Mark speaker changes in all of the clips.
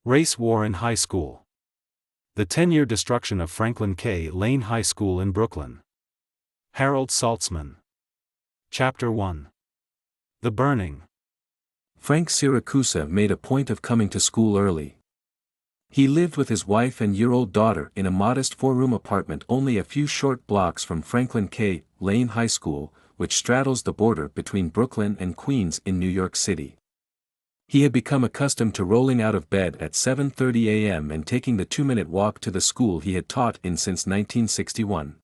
Speaker 1: Race war in high school. The 10-year destruction of Franklin K. Lane High School in Brooklyn. Harold Saltzman. Chapter 1. The Burning.
Speaker 2: Frank Siracusa made a point of coming to school early. He lived with his wife and year-old daughter in a modest four-room apartment only a few short blocks from Franklin K. Lane High School, which straddles the border between Brooklyn and Queens in New York City. He had become accustomed to rolling out of bed at 7:30 a.m. and taking the 2-minute walk to the school he had taught in since 1961.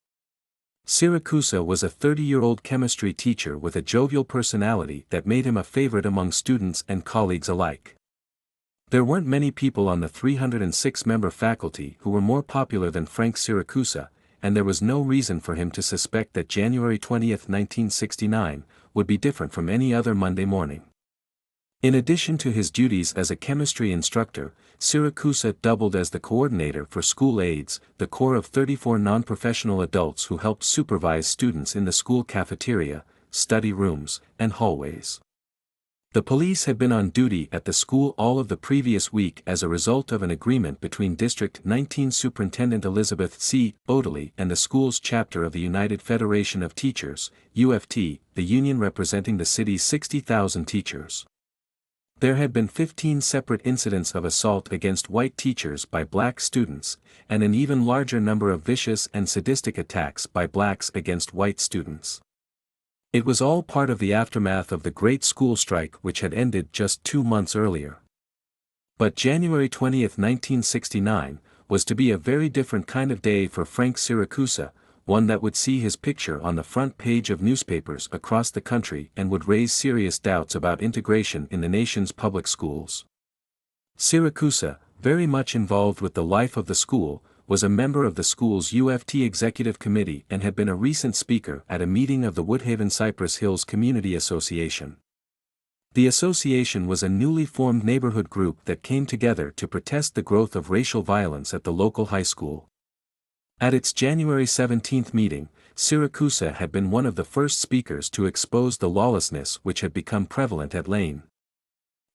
Speaker 2: Siracusa was a 30-year-old chemistry teacher with a jovial personality that made him a favorite among students and colleagues alike. There weren't many people on the 306-member faculty who were more popular than Frank Siracusa, and there was no reason for him to suspect that January 20, 1969, would be different from any other Monday morning. In addition to his duties as a chemistry instructor, Siracusa doubled as the coordinator for school aides, the core of 34 non-professional adults who helped supervise students in the school cafeteria, study rooms, and hallways. The police had been on duty at the school all of the previous week as a result of an agreement between District 19 Superintendent Elizabeth C. Odely and the school's chapter of the United Federation of Teachers, UFT, the union representing the city's 60,000 teachers. There had been 15 separate incidents of assault against white teachers by black students, and an even larger number of vicious and sadistic attacks by blacks against white students. It was all part of the aftermath of the Great School Strike which had ended just 2 months earlier. But January 20, 1969, was to be a very different kind of day for Frank Siracusa, one that would see his picture on the front page of newspapers across the country and would raise serious doubts about integration in the nation's public schools. Siracusa, very much involved with the life of the school, was a member of the school's UFT Executive Committee and had been a recent speaker at a meeting of the Woodhaven Cypress Hills Community Association. The association was a newly formed neighborhood group that came together to protest the growth of racial violence at the local high school. At its January 17 meeting, Siracusa had been one of the first speakers to expose the lawlessness which had become prevalent at Lane.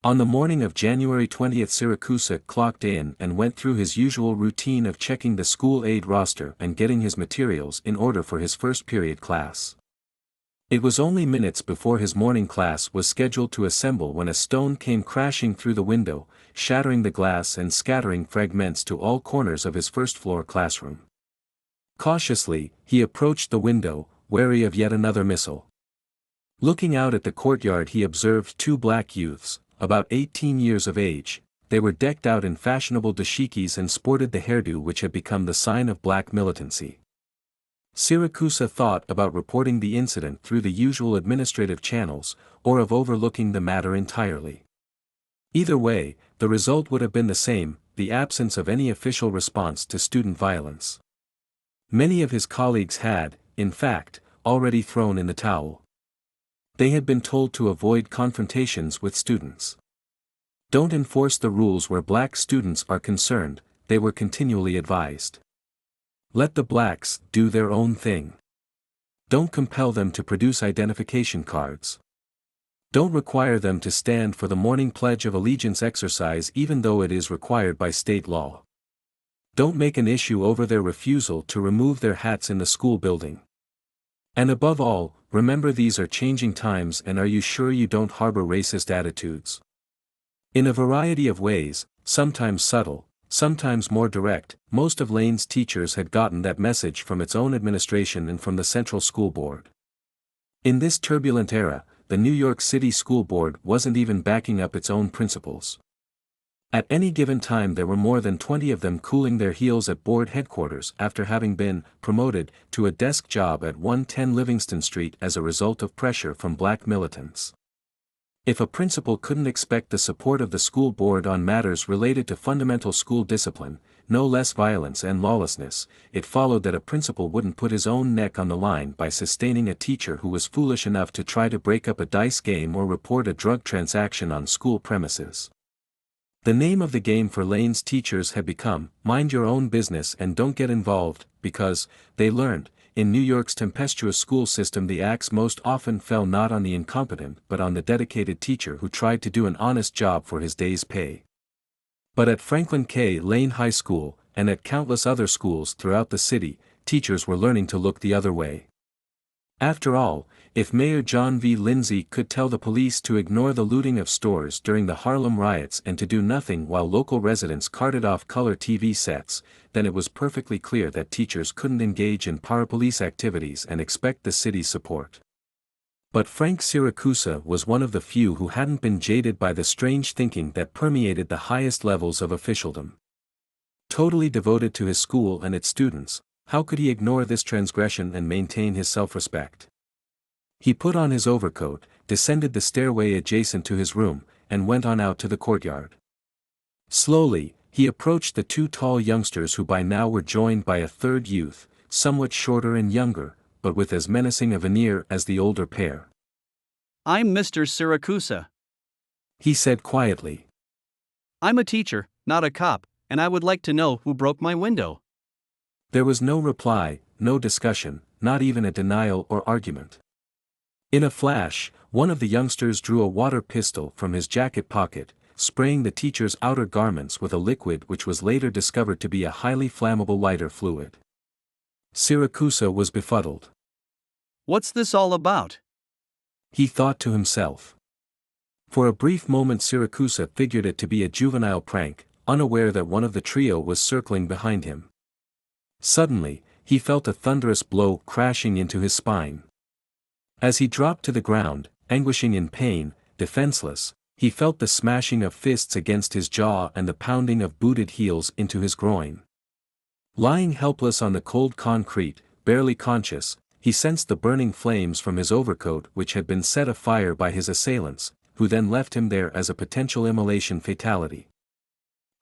Speaker 2: On the morning of January 20, Siracusa clocked in and went through his usual routine of checking the school aid roster and getting his materials in order for his first period class. It was only minutes before his morning class was scheduled to assemble when a stone came crashing through the window, shattering the glass and scattering fragments to all corners of his first-floor classroom. Cautiously, he approached the window, wary of yet another missile. Looking out at the courtyard, he observed 2 black youths, about 18 years of age. They were decked out in fashionable dashikis and sported the hairdo which had become the sign of black militancy. Siracusa thought about reporting the incident through the usual administrative channels, or of overlooking the matter entirely. Either way, the result would have been the same, the absence of any official response to student violence. Many of his colleagues had, in fact, already thrown in the towel. They had been told to avoid confrontations with students. Don't enforce the rules where black students are concerned, they were continually advised. Let the blacks do their own thing. Don't compel them to produce identification cards. Don't require them to stand for the morning Pledge of Allegiance exercise even though it is required by state law. Don't make an issue over their refusal to remove their hats in the school building. And above all, remember these are changing times, and are you sure you don't harbor racist attitudes? In a variety of ways, sometimes subtle, sometimes more direct, most of Lane's teachers had gotten that message from its own administration and from the Central School Board. In this turbulent era, the New York City School Board wasn't even backing up its own principals. At any given time there were more than 20 of them cooling their heels at board headquarters after having been promoted to a desk job at 110 Livingston Street as a result of pressure from black militants. If a principal couldn't expect the support of the school board on matters related to fundamental school discipline, no less violence and lawlessness, it followed that a principal wouldn't put his own neck on the line by sustaining a teacher who was foolish enough to try to break up a dice game or report a drug transaction on school premises. The name of the game for Lane's teachers had become, mind your own business and don't get involved, because, they learned, in New York's tempestuous school system the axe most often fell not on the incompetent but on the dedicated teacher who tried to do an honest job for his day's pay. But at Franklin K. Lane High School, and at countless other schools throughout the city, teachers were learning to look the other way. After all, if Mayor John V. Lindsay could tell the police to ignore the looting of stores during the Harlem riots and to do nothing while local residents carted off color TV sets, then it was perfectly clear that teachers couldn't engage in parapolice activities and expect the city's support. But Frank Siracusa was one of the few who hadn't been jaded by the strange thinking that permeated the highest levels of officialdom. Totally devoted to his school and its students, how could he ignore this transgression and maintain his self-respect? He put on his overcoat, descended the stairway adjacent to his room, and went on out to the courtyard. Slowly, he approached the two tall youngsters who by now were joined by a third youth, somewhat shorter and younger, but with as menacing a veneer as the older pair.
Speaker 3: "I'm Mr. Siracusa,"
Speaker 2: he said quietly.
Speaker 3: "I'm a teacher, not a cop, and I would like to know who broke my window."
Speaker 2: There was no reply, no discussion, not even a denial or argument. In a flash, one of the youngsters drew a water pistol from his jacket pocket, spraying the teacher's outer garments with a liquid which was later discovered to be a highly flammable lighter fluid. Siracusa was befuddled.
Speaker 3: "What's this all about?"
Speaker 2: he thought to himself. For a brief moment Siracusa figured it to be a juvenile prank, unaware that one of the trio was circling behind him. Suddenly, he felt a thunderous blow crashing into his spine. As he dropped to the ground, anguishing in pain, defenseless, he felt the smashing of fists against his jaw and the pounding of booted heels into his groin. Lying helpless on the cold concrete, barely conscious, he sensed the burning flames from his overcoat which had been set afire by his assailants, who then left him there as a potential immolation fatality.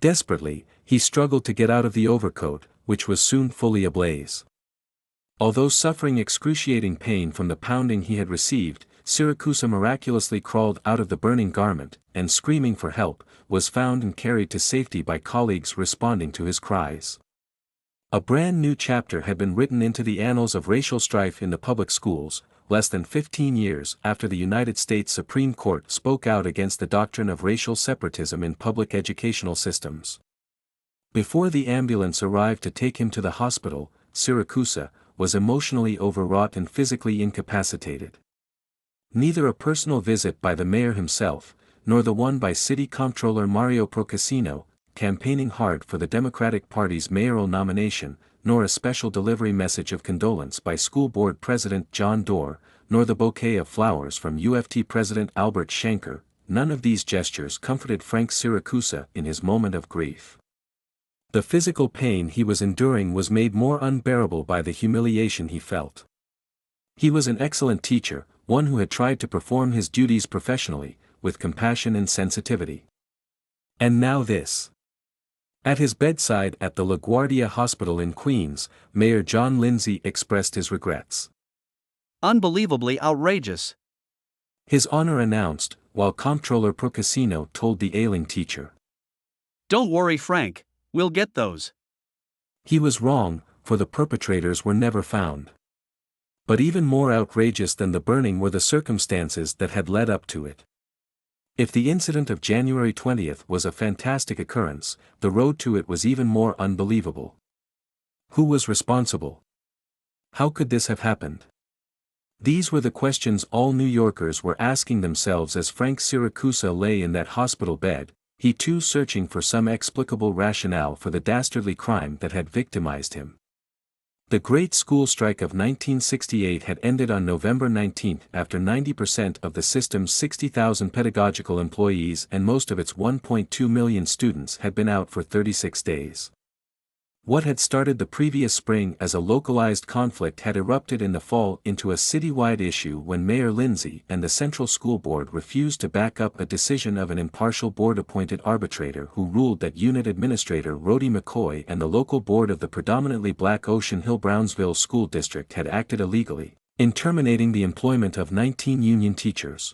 Speaker 2: Desperately, he struggled to get out of the overcoat, which was soon fully ablaze. Although suffering excruciating pain from the pounding he had received, Siracusa miraculously crawled out of the burning garment, and screaming for help, was found and carried to safety by colleagues responding to his cries. A brand new chapter had been written into the annals of racial strife in the public schools, less than 15 years after the United States Supreme Court spoke out against the doctrine of racial separatism in public educational systems. Before the ambulance arrived to take him to the hospital, Siracusa was emotionally overwrought and physically incapacitated. Neither a personal visit by the mayor himself, nor the one by City Comptroller Mario Procaccino, campaigning hard for the Democratic Party's mayoral nomination, nor a special delivery message of condolence by School Board President John Doerr, nor the bouquet of flowers from UFT President Albert Shanker, none of these gestures comforted Frank Siracusa in his moment of grief. The physical pain he was enduring was made more unbearable by the humiliation he felt. He was an excellent teacher, one who had tried to perform his duties professionally, with compassion and sensitivity. And now this. At his bedside at the LaGuardia Hospital in Queens, Mayor John Lindsay expressed his regrets.
Speaker 3: "Unbelievably outrageous,"
Speaker 2: His Honor announced, while Comptroller Procaccino told the ailing teacher.
Speaker 3: "Don't worry, Frank, we'll get those."
Speaker 2: He was wrong, for the perpetrators were never found. But even more outrageous than the burning were the circumstances that had led up to it. If the incident of January 20th was a fantastic occurrence, the road to it was even more unbelievable. Who was responsible? How could this have happened? These were the questions all New Yorkers were asking themselves as Frank Siracusa lay in that hospital bed, he too searching for some explicable rationale for the dastardly crime that had victimized him. The Great School Strike of 1968 had ended on November 19 after 90% of the system's 60,000 pedagogical employees and most of its 1.2 million students had been out for 36 days. What had started the previous spring as a localized conflict had erupted in the fall into a citywide issue when Mayor Lindsay and the Central School Board refused to back up a decision of an impartial board-appointed arbitrator who ruled that Unit Administrator Rhodey McCoy and the local board of the predominantly black Ocean Hill-Brownsville School District had acted illegally, in terminating the employment of 19 union teachers.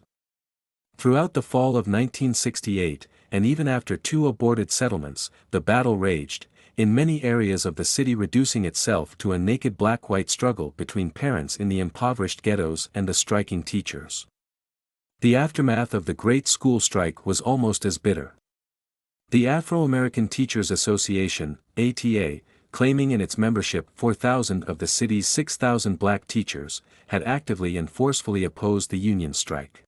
Speaker 2: Throughout the fall of 1968, and even after 2 aborted settlements, the battle raged, in many areas of the city reducing itself to a naked black-white struggle between parents in the impoverished ghettos and the striking teachers. The aftermath of the Great School Strike was almost as bitter. The Afro-American Teachers Association, ATA, claiming in its membership 4,000 of the city's 6,000 black teachers, had actively and forcefully opposed the union strike.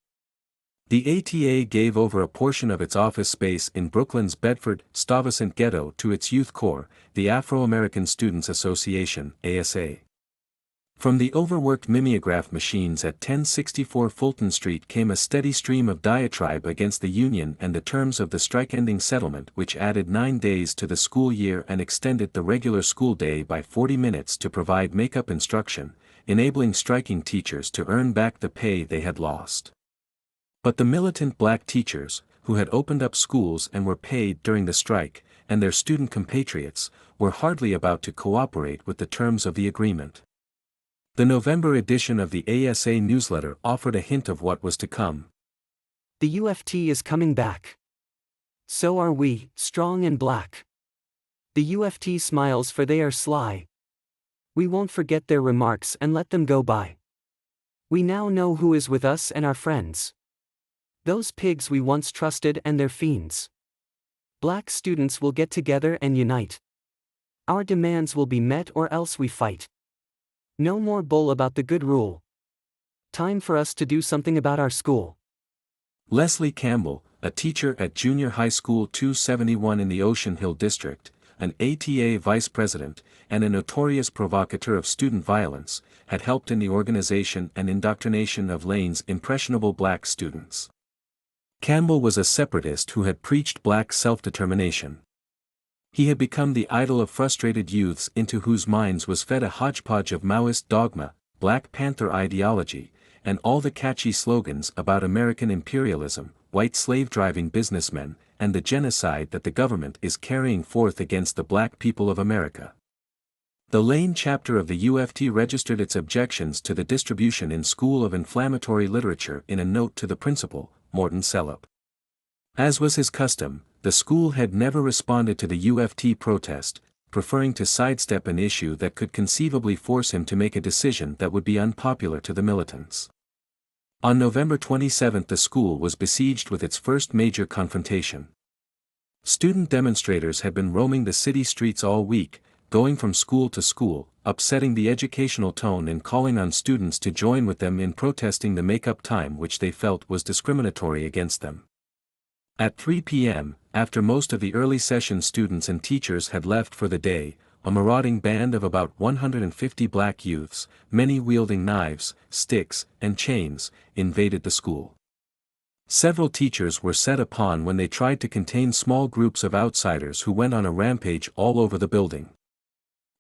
Speaker 2: The ATA gave over a portion of its office space in Brooklyn's Bedford-Stuyvesant ghetto to its youth corps, the Afro-American Students Association, ASA. From the overworked mimeograph machines at 1064 Fulton Street came a steady stream of diatribe against the union and the terms of the strike-ending settlement, which added 9 days to the school year and extended the regular school day by 40 minutes to provide make-up instruction, enabling striking teachers to earn back the pay they had lost. But the militant black teachers, who had opened up schools and were paid during the strike, and their student compatriots, were hardly about to cooperate with the terms of the agreement. The November edition of the ASA newsletter offered a hint of what was to come.
Speaker 4: The UFT is coming back. So are we, strong and black. The UFT smiles for they are sly. We won't forget their remarks and let them go by. We now know who is with us and our friends. Those pigs we once trusted and their fiends. Black students will get together and unite. Our demands will be met or else we fight. No more bull about the good rule. Time for us to do something about our school.
Speaker 2: Leslie Campbell, a teacher at Junior High School 271 in the Ocean Hill District, an ATA vice president, and a notorious provocateur of student violence, had helped in the organization and indoctrination of Lane's impressionable black students. Campbell was a separatist who had preached black self-determination. He had become the idol of frustrated youths into whose minds was fed a hodgepodge of Maoist dogma, Black Panther ideology, and all the catchy slogans about American imperialism, white slave-driving businessmen, and the genocide that the government is carrying forth against the black people of America. The Lane chapter of the UFT registered its objections to the distribution in school of inflammatory literature in a note to the principal, Morton Sellop. As was his custom, the school had never responded to the UFT protest, preferring to sidestep an issue that could conceivably force him to make a decision that would be unpopular to the militants. On November 27 the school was besieged with its first major confrontation. Student demonstrators had been roaming the city streets all week, going from school to school, upsetting the educational tone and calling on students to join with them in protesting the make-up time which they felt was discriminatory against them. At 3 p.m., after most of the early session students and teachers had left for the day, a marauding band of about 150 black youths, many wielding knives, sticks, and chains, invaded the school. Several teachers were set upon when they tried to contain small groups of outsiders who went on a rampage all over the building.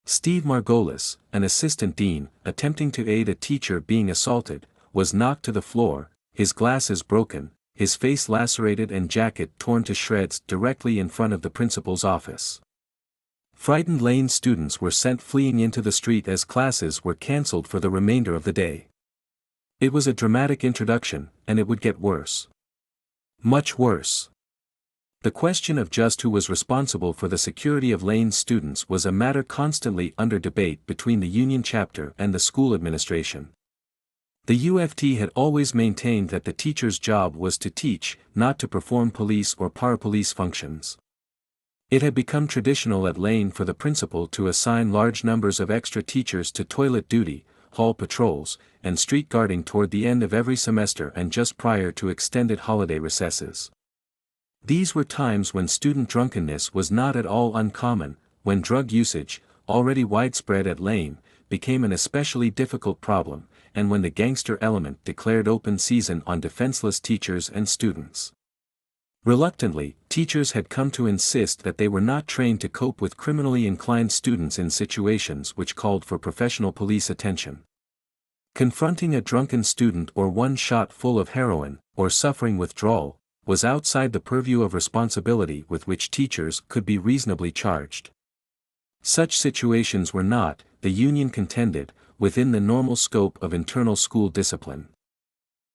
Speaker 2: Steve Margolis, an assistant dean, attempting to aid a teacher being assaulted, was knocked to the floor, his glasses broken, his face lacerated and jacket torn to shreds directly in front of the principal's office. Frightened Lane students were sent fleeing into the street as classes were cancelled for the remainder of the day. It was a dramatic introduction, and it would get worse. Much worse. The question of just who was responsible for the security of Lane's students was a matter constantly under debate between the union chapter and the school administration. The UFT had always maintained that the teacher's job was to teach, not to perform police or parapolice functions. It had become traditional at Lane for the principal to assign large numbers of extra teachers to toilet duty, hall patrols, and street guarding toward the end of every semester and just prior to extended holiday recesses. These were times when student drunkenness was not at all uncommon, when drug usage, already widespread at Lane, became an especially difficult problem, and when the gangster element declared open season on defenseless teachers and students. Reluctantly, teachers had come to insist that they were not trained to cope with criminally inclined students in situations which called for professional police attention. Confronting a drunken student or one shot full of heroin, or suffering withdrawal, was outside the purview of responsibility with which teachers could be reasonably charged. Such situations were not, the union contended, within the normal scope of internal school discipline.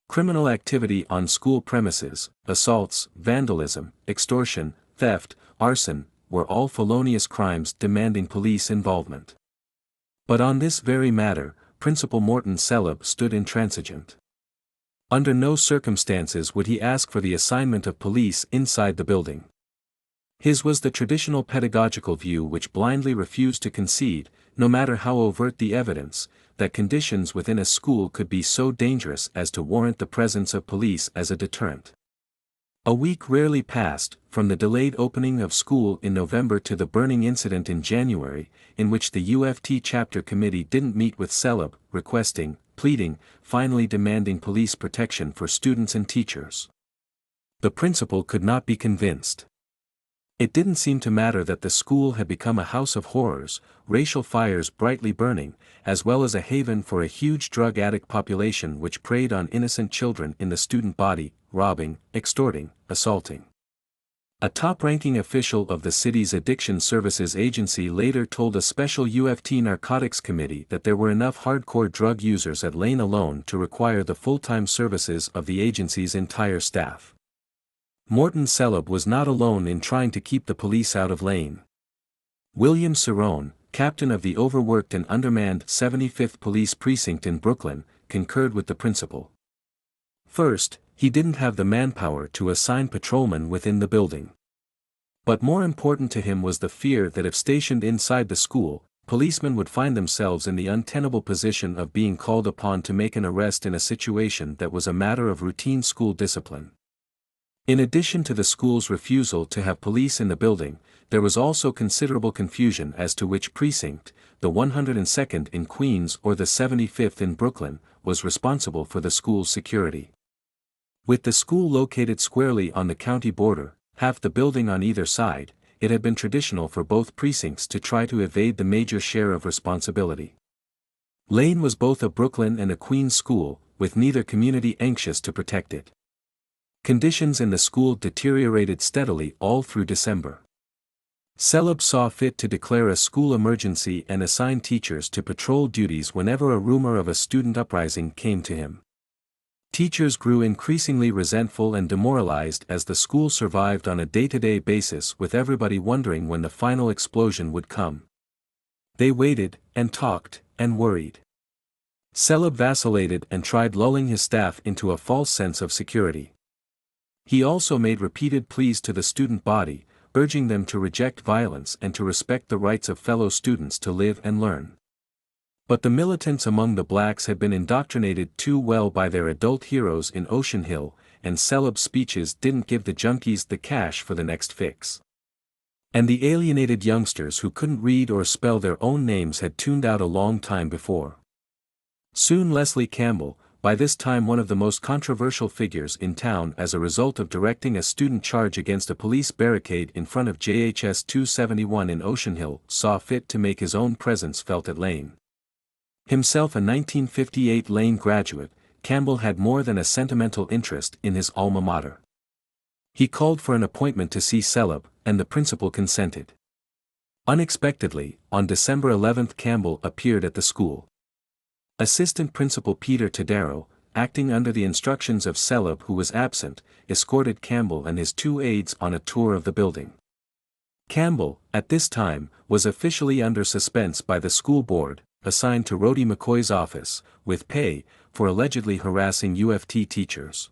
Speaker 2: Criminal activity on school premises, assaults, vandalism, extortion, theft, arson, were all felonious crimes demanding police involvement. But on this very matter, Principal Morton Sellop stood intransigent. Under no circumstances would he ask for the assignment of police inside the building. His was the traditional pedagogical view which blindly refused to concede, no matter how overt the evidence, that conditions within a school could be so dangerous as to warrant the presence of police as a deterrent. A week rarely passed, from the delayed opening of school in November to the burning incident in January, in which the UFT chapter committee didn't meet with Celeb, requesting, pleading, finally demanding police protection for students and teachers. The principal could not be convinced. It didn't seem to matter that the school had become a house of horrors, racial fires brightly burning, as well as a haven for a huge drug addict population which preyed on innocent children in the student body, robbing, extorting, assaulting. A top-ranking official of the city's Addiction Services Agency later told a special UFT narcotics committee that there were enough hardcore drug users at Lane alone to require the full-time services of the agency's entire staff. Morton Celeb was not alone in trying to keep the police out of Lane. William Cerrone, captain of the overworked and undermanned 75th Police Precinct in Brooklyn, concurred with the principal. First, he didn't have the manpower to assign patrolmen within the building. But more important to him was the fear that if stationed inside the school, policemen would find themselves in the untenable position of being called upon to make an arrest in a situation that was a matter of routine school discipline. In addition to the school's refusal to have police in the building, there was also considerable confusion as to which precinct, the 102nd in Queens or the 75th in Brooklyn, was responsible for the school's security. With the school located squarely on the county border, half the building on either side, it had been traditional for both precincts to try to evade the major share of responsibility. Lane was both a Brooklyn and a Queens school, with neither community anxious to protect it. Conditions in the school deteriorated steadily all through December. Celeb saw fit to declare a school emergency and assign teachers to patrol duties whenever a rumor of a student uprising came to him. Teachers grew increasingly resentful and demoralized as the school survived on a day-to-day basis with everybody wondering when the final explosion would come. They waited, and talked, and worried. Celeb vacillated and tried lulling his staff into a false sense of security. He also made repeated pleas to the student body, urging them to reject violence and to respect the rights of fellow students to live and learn. But the militants among the blacks had been indoctrinated too well by their adult heroes in Ocean Hill, and Celeb's speeches didn't give the junkies the cash for the next fix. And the alienated youngsters who couldn't read or spell their own names had tuned out a long time before. Soon Leslie Campbell, by this time one of the most controversial figures in town as a result of directing a student charge against a police barricade in front of JHS 271 in Ocean Hill, saw fit to make his own presence felt at Lane. Himself a 1958 Lane graduate, Campbell had more than a sentimental interest in his alma mater. He called for an appointment to see Celeb, and the principal consented. Unexpectedly, on December 11 Campbell appeared at the school. Assistant Principal Peter Tadaro, acting under the instructions of Celeb who was absent, escorted Campbell and his two aides on a tour of the building. Campbell, at this time, was officially under suspense by the school board, assigned to Rhodey McCoy's office, with pay, for allegedly harassing UFT teachers.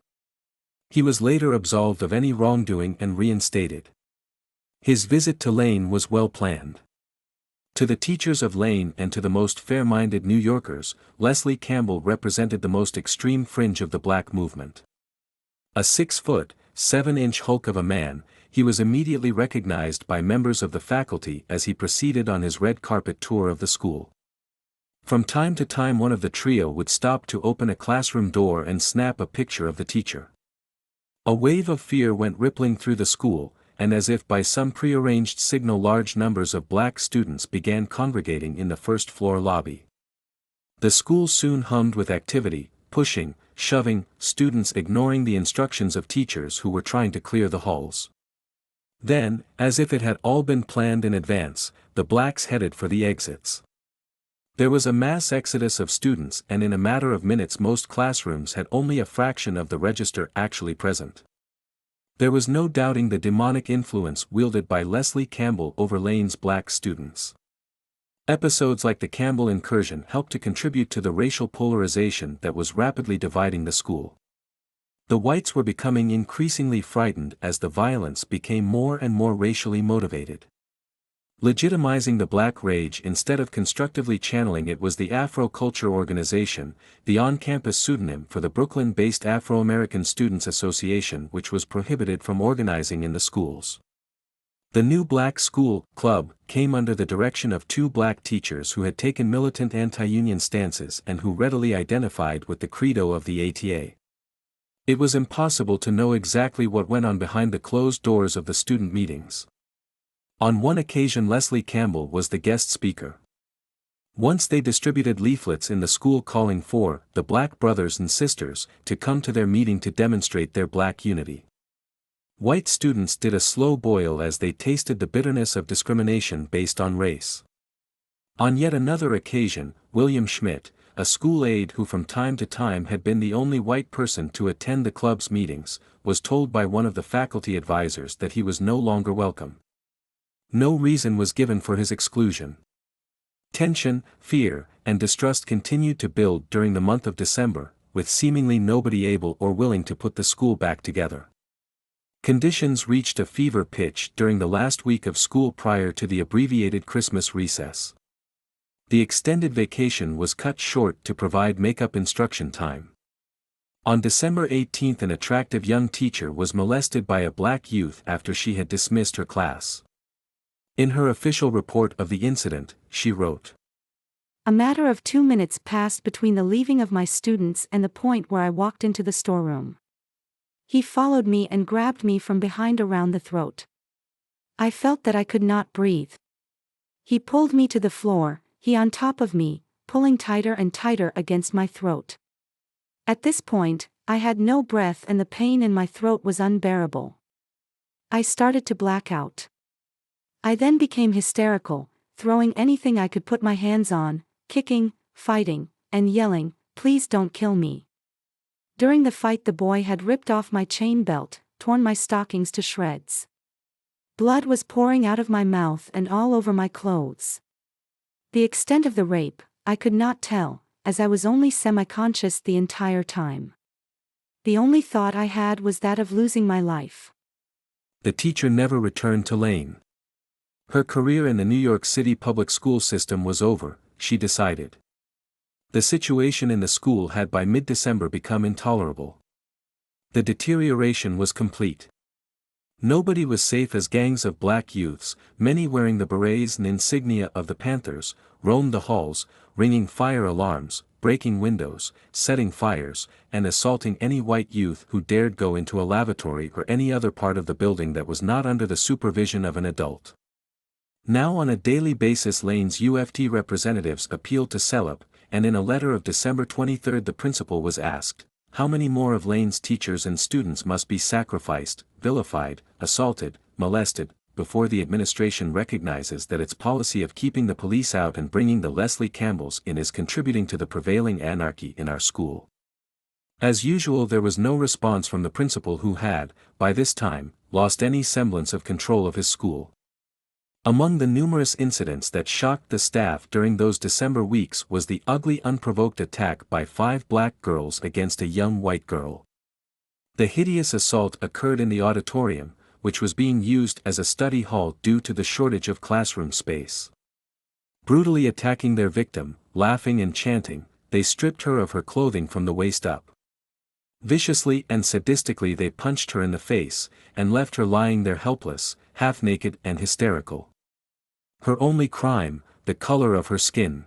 Speaker 2: He was later absolved of any wrongdoing and reinstated. His visit to Lane was well planned. To the teachers of Lane and to the most fair-minded New Yorkers, Leslie Campbell represented the most extreme fringe of the black movement. A 6-foot, 7-inch hulk of a man, he was immediately recognized by members of the faculty as he proceeded on his red carpet tour of the school. From time to time one of the trio would stop to open a classroom door and snap a picture of the teacher. A wave of fear went rippling through the school, and as if by some prearranged signal large numbers of black students began congregating in the first-floor lobby. The school soon hummed with activity, pushing, shoving, students ignoring the instructions of teachers who were trying to clear the halls. Then, as if it had all been planned in advance, the blacks headed for the exits. There was a mass exodus of students and in a matter of minutes most classrooms had only a fraction of the register actually present. There was no doubting the demonic influence wielded by Leslie Campbell over Lane's black students. Episodes like the Campbell incursion helped to contribute to the racial polarization that was rapidly dividing the school. The whites were becoming increasingly frightened as the violence became more and more racially motivated. Legitimizing the black rage instead of constructively channeling it was the Afro Culture Organization, the on-campus pseudonym for the Brooklyn-based Afro-American Students Association, which was prohibited from organizing in the schools. The new Black School Club came under the direction of two black teachers who had taken militant anti-union stances and who readily identified with the credo of the ATA. It was impossible to know exactly what went on behind the closed doors of the student meetings. On one occasion Leslie Campbell was the guest speaker. Once they distributed leaflets in the school calling for the black brothers and sisters to come to their meeting to demonstrate their black unity. White students did a slow boil as they tasted the bitterness of discrimination based on race. On yet another occasion, William Schmidt, a school aide who from time to time had been the only white person to attend the club's meetings, was told by one of the faculty advisors that he was no longer welcome. No reason was given for his exclusion. Tension, fear, and distrust continued to build during the month of December, with seemingly nobody able or willing to put the school back together. Conditions reached a fever pitch during the last week of school prior to the abbreviated Christmas recess. The extended vacation was cut short to provide make-up instruction time. On December 18 an attractive young teacher was molested by a black youth after she had dismissed her class. In her official report of the incident, she wrote,
Speaker 5: "A matter of 2 minutes passed between the leaving of my students and the point where I walked into the storeroom. He followed me and grabbed me from behind around the throat. I felt that I could not breathe. He pulled me to the floor, he on top of me, pulling tighter and tighter against my throat. At this point, I had no breath and the pain in my throat was unbearable. I started to black out. I then became hysterical, throwing anything I could put my hands on, kicking, fighting, and yelling, 'Please don't kill me.' During the fight the boy had ripped off my chain belt, torn my stockings to shreds. Blood was pouring out of my mouth and all over my clothes. The extent of the rape, I could not tell, as I was only semi-conscious the entire time. The only thought I had was that of losing my life."
Speaker 2: The teacher never returned to Lane. Her career in the New York City public school system was over, she decided. The situation in the school had by mid-December become intolerable. The deterioration was complete. Nobody was safe as gangs of black youths, many wearing the berets and insignia of the Panthers, roamed the halls, ringing fire alarms, breaking windows, setting fires, and assaulting any white youth who dared go into a lavatory or any other part of the building that was not under the supervision of an adult. Now on a daily basis Lane's UFT representatives appealed to Saltzman, and in a letter of December 23 the principal was asked, how many more of Lane's teachers and students must be sacrificed, vilified, assaulted, molested, before the administration recognizes that its policy of keeping the police out and bringing the Leslie Campbells in is contributing to the prevailing anarchy in our school. As usual there was no response from the principal who had, by this time, lost any semblance of control of his school. Among the numerous incidents that shocked the staff during those December weeks was the ugly unprovoked attack by 5 black girls against a young white girl. The hideous assault occurred in the auditorium, which was being used as a study hall due to the shortage of classroom space. Brutally attacking their victim, laughing and chanting, they stripped her of her clothing from the waist up. Viciously and sadistically they punched her in the face, and left her lying there helpless, half-naked and hysterical. Her only crime, the color of her skin.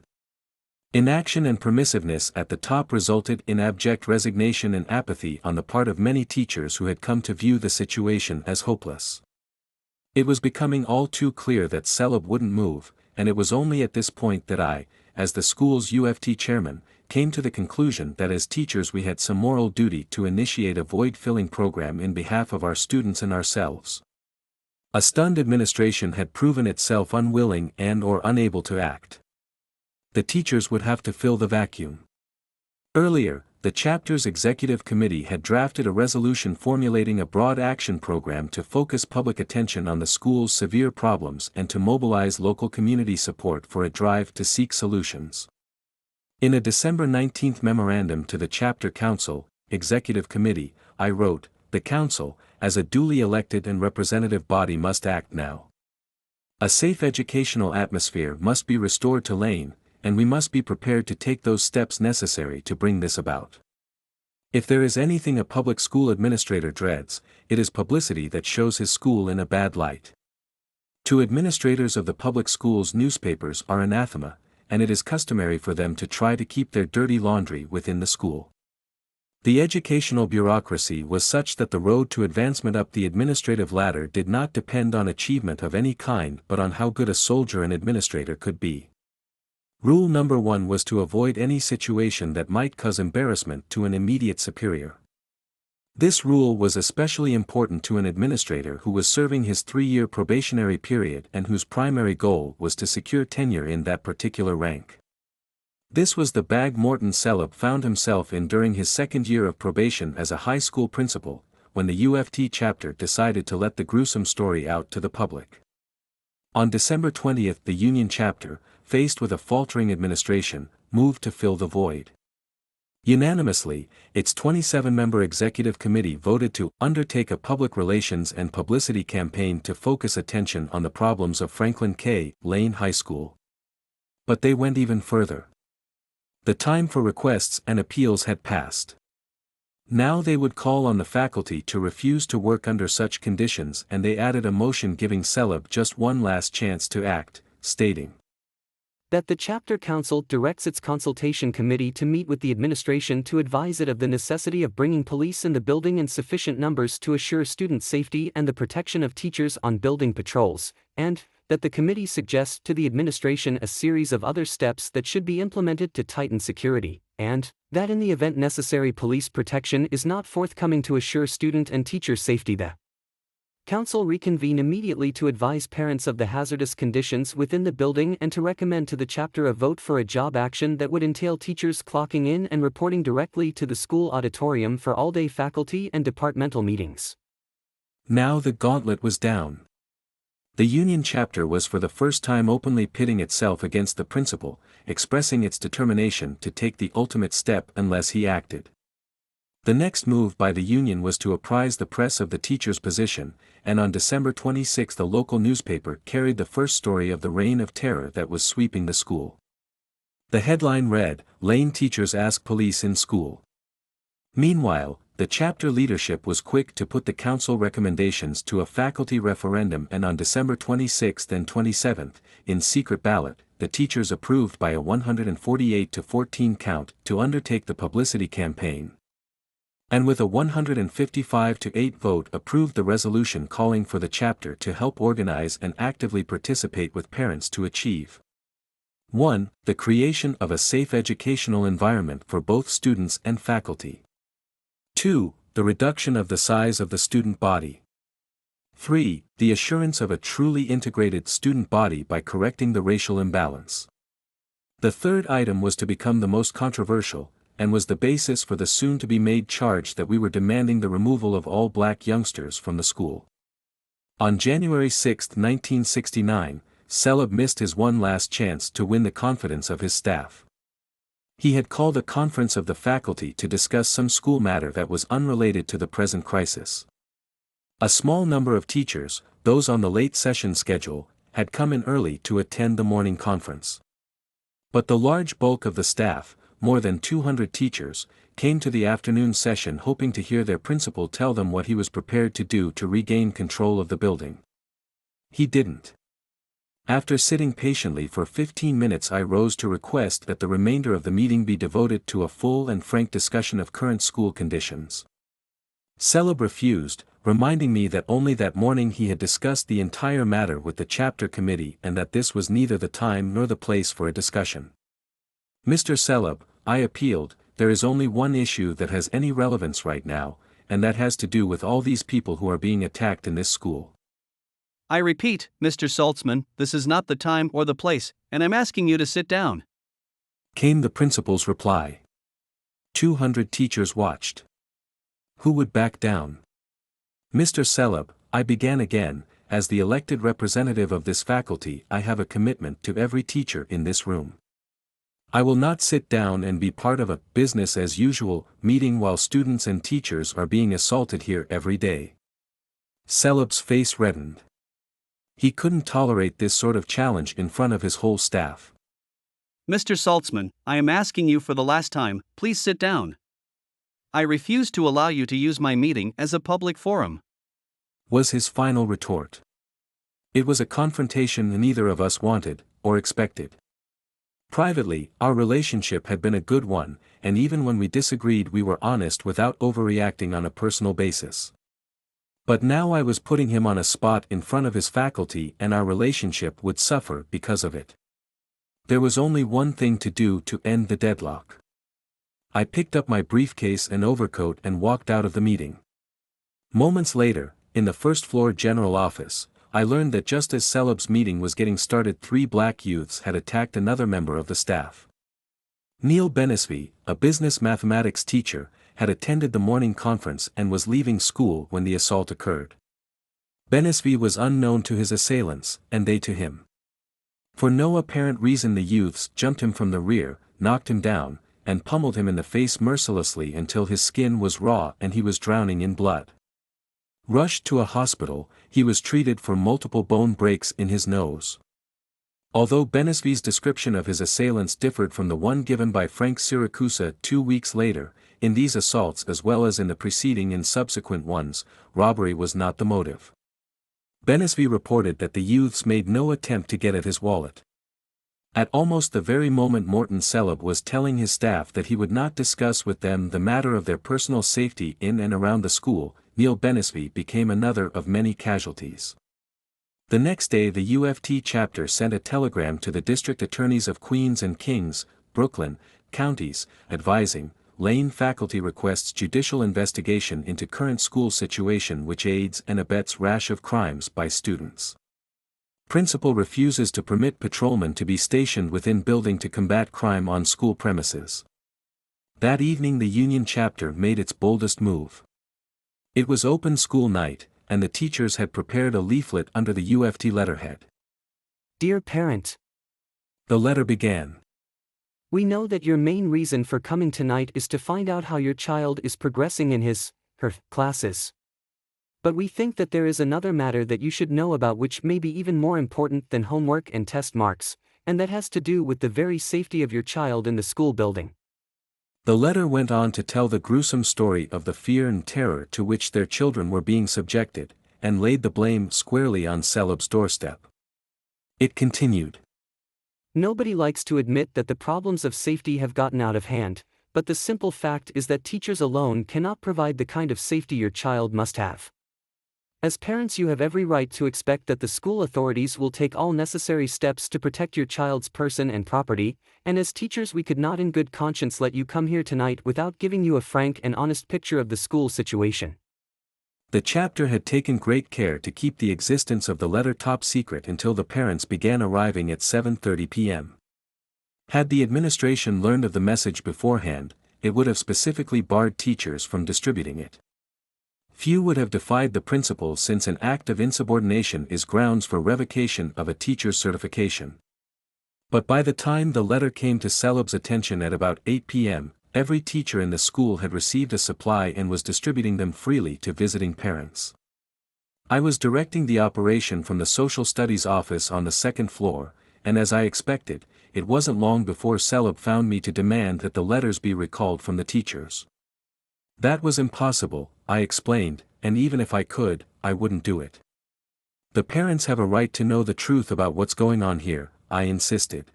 Speaker 2: Inaction and permissiveness at the top resulted in abject resignation and apathy on the part of many teachers who had come to view the situation as hopeless. It was becoming all too clear that Saltzman wouldn't move, and it was only at this point that I, as the school's UFT chairman, came to the conclusion that as teachers we had some moral duty to initiate a void-filling program in behalf of our students and ourselves. A stunned administration had proven itself unwilling and/or unable to act. The teachers would have to fill the vacuum. Earlier, the chapter's executive committee had drafted a resolution formulating a broad action program to focus public attention on the school's severe problems and to mobilize local community support for a drive to seek solutions. In a December 19 memorandum to the chapter council, executive committee, I wrote, the council, as a duly elected and representative body must act now. A safe educational atmosphere must be restored to Lane, and we must be prepared to take those steps necessary to bring this about. If there is anything a public school administrator dreads, it is publicity that shows his school in a bad light. To administrators of the public schools, newspapers are anathema, and it is customary for them to try to keep their dirty laundry within the school. The educational bureaucracy was such that the road to advancement up the administrative ladder did not depend on achievement of any kind but on how good a soldier an administrator could be. Rule number 1 was to avoid any situation that might cause embarrassment to an immediate superior. This rule was especially important to an administrator who was serving his 3-year probationary period and whose primary goal was to secure tenure in that particular rank. This was the bag Morton Selub found himself in during his 2nd year of probation as a high school principal, when the UFT chapter decided to let the gruesome story out to the public. On December 20, the Union chapter, faced with a faltering administration, moved to fill the void. Unanimously, its 27-member executive committee voted to undertake a public relations and publicity campaign to focus attention on the problems of Franklin K. Lane High School. But they went even further. The time for requests and appeals had passed. Now they would call on the faculty to refuse to work under such conditions, and they added a motion giving Selub just one last chance to act, stating
Speaker 4: that the chapter council directs its consultation committee to meet with the administration to advise it of the necessity of bringing police in the building in sufficient numbers to assure student safety and the protection of teachers on building patrols, and that the committee suggests to the administration a series of other steps that should be implemented to tighten security, and that in the event necessary police protection is not forthcoming to assure student and teacher safety, the council reconvene immediately to advise parents of the hazardous conditions within the building and to recommend to the chapter a vote for a job action that would entail teachers clocking in and reporting directly to the school auditorium for all-day faculty and departmental meetings.
Speaker 2: Now the gauntlet was down. The Union chapter was for the first time openly pitting itself against the principal, expressing its determination to take the ultimate step unless he acted. The next move by the Union was to apprise the press of the teacher's position, and on December 26 a local newspaper carried the first story of the reign of terror that was sweeping the school. The headline read, "Lane Teachers Ask Police in School." Meanwhile, the chapter leadership was quick to put the council recommendations to a faculty referendum, and on December 26 and 27, in secret ballot, the teachers approved by a 148-14 count to undertake the publicity campaign. And with a 155-8 vote approved the resolution calling for the chapter to help organize and actively participate with parents to achieve 1. The creation of a safe educational environment for both students and faculty. 2. The reduction of the size of the student body. 3. The assurance of a truly integrated student body by correcting the racial imbalance. The third item was to become the most controversial, and was the basis for the soon-to-be-made charge that we were demanding the removal of all black youngsters from the school. On January 6, 1969, Selub missed his one last chance to win the confidence of his staff. He had called a conference of the faculty to discuss some school matter that was unrelated to the present crisis. A small number of teachers, those on the late session schedule, had come in early to attend the morning conference. But the large bulk of the staff, more than 200 teachers, came to the afternoon session hoping to hear their principal tell them what he was prepared to do to regain control of the building. He didn't. After sitting patiently for 15 minutes, I rose to request that the remainder of the meeting be devoted to a full and frank discussion of current school conditions. Selub refused, reminding me that only that morning he had discussed the entire matter with the chapter committee and that this was neither the time nor the place for a discussion. "Mr. Selub," I appealed, "there is only one issue that has any relevance right now, and that has to do with all these people who are being attacked in this school."
Speaker 3: I repeat, Mr. Saltzman, this is not the time or the place, and I'm asking you to sit down,
Speaker 2: came the principal's reply. 200 teachers watched. Who would back down? "Mr. Selub," I began again, "as the elected representative of this faculty, I have a commitment to every teacher in this room. I will not sit down and be part of a business as usual meeting while students and teachers are being assaulted here every day. Celeb's face reddened. He couldn't tolerate this sort of challenge in front of his whole staff.
Speaker 3: Mr. Saltzman, I am asking you for the last time, please sit down. I refuse to allow you to use my meeting as a public forum,
Speaker 2: was his final retort. It was a confrontation neither of us wanted, or expected. Privately, our relationship had been a good one, and even when we disagreed we were honest without overreacting on a personal basis. But now I was putting him on a spot in front of his faculty and our relationship would suffer because of it. There was only one thing to do to end the deadlock. I picked up my briefcase and overcoat and walked out of the meeting. Moments later, in the first-floor general office, I learned that just as Celeb's meeting was getting started 3 black youths had attacked another member of the staff. Neil Benesby, a business mathematics teacher, had attended the morning conference and was leaving school when the assault occurred. Benesby was unknown to his assailants, and they to him. For no apparent reason the youths jumped him from the rear, knocked him down, and pummeled him in the face mercilessly until his skin was raw and he was drowning in blood. Rushed to a hospital, he was treated for multiple bone breaks in his nose. Although Benesby's description of his assailants differed from the one given by Frank Siracusa 2 weeks later, in these assaults as well as in the preceding and subsequent ones, robbery was not the motive. Benesby reported that the youths made no attempt to get at his wallet. At almost the very moment Morton Celeb was telling his staff that he would not discuss with them the matter of their personal safety in and around the school, Neil Benesby became another of many casualties. The next day the UFT chapter sent a telegram to the district attorneys of Queens and Kings, Brooklyn, counties, advising, Lane faculty requests judicial investigation into current school situation which aids and abets rash of crimes by students. Principal refuses to permit patrolmen to be stationed within building to combat crime on school premises. That evening the Union chapter made its boldest move. It was open school night, and the teachers had prepared a leaflet under the UFT letterhead.
Speaker 4: Dear parent,
Speaker 2: the letter began.
Speaker 4: We know that your main reason for coming tonight is to find out how your child is progressing in her classes. But we think that there is another matter that you should know about which may be even more important than homework and test marks, and that has to do with the very safety of your child in the school building.
Speaker 2: The letter went on to tell the gruesome story of the fear and terror to which their children were being subjected, and laid the blame squarely on Celeb's doorstep. It continued.
Speaker 4: Nobody likes to admit that the problems of safety have gotten out of hand, but the simple fact is that teachers alone cannot provide the kind of safety your child must have. As parents, you have every right to expect that the school authorities will take all necessary steps to protect your child's person and property, and as teachers we could not in good conscience let you come here tonight without giving you a frank and honest picture of the school situation.
Speaker 2: The chapter had taken great care to keep the existence of the letter top secret until the parents began arriving at 7:30 p.m. Had the administration learned of the message beforehand, it would have specifically barred teachers from distributing it. Few would have defied the principal since an act of insubordination is grounds for revocation of a teacher's certification. But by the time the letter came to Celeb's attention at about 8 p.m., every teacher in the school had received a supply and was distributing them freely to visiting parents. I was directing the operation from the social studies office on the second floor, and as I expected, it wasn't long before Celeb found me to demand that the letters be recalled from the teachers. That was impossible, I explained, and even if I could, I wouldn't do it. The parents have a right to know the truth about what's going on here, I insisted.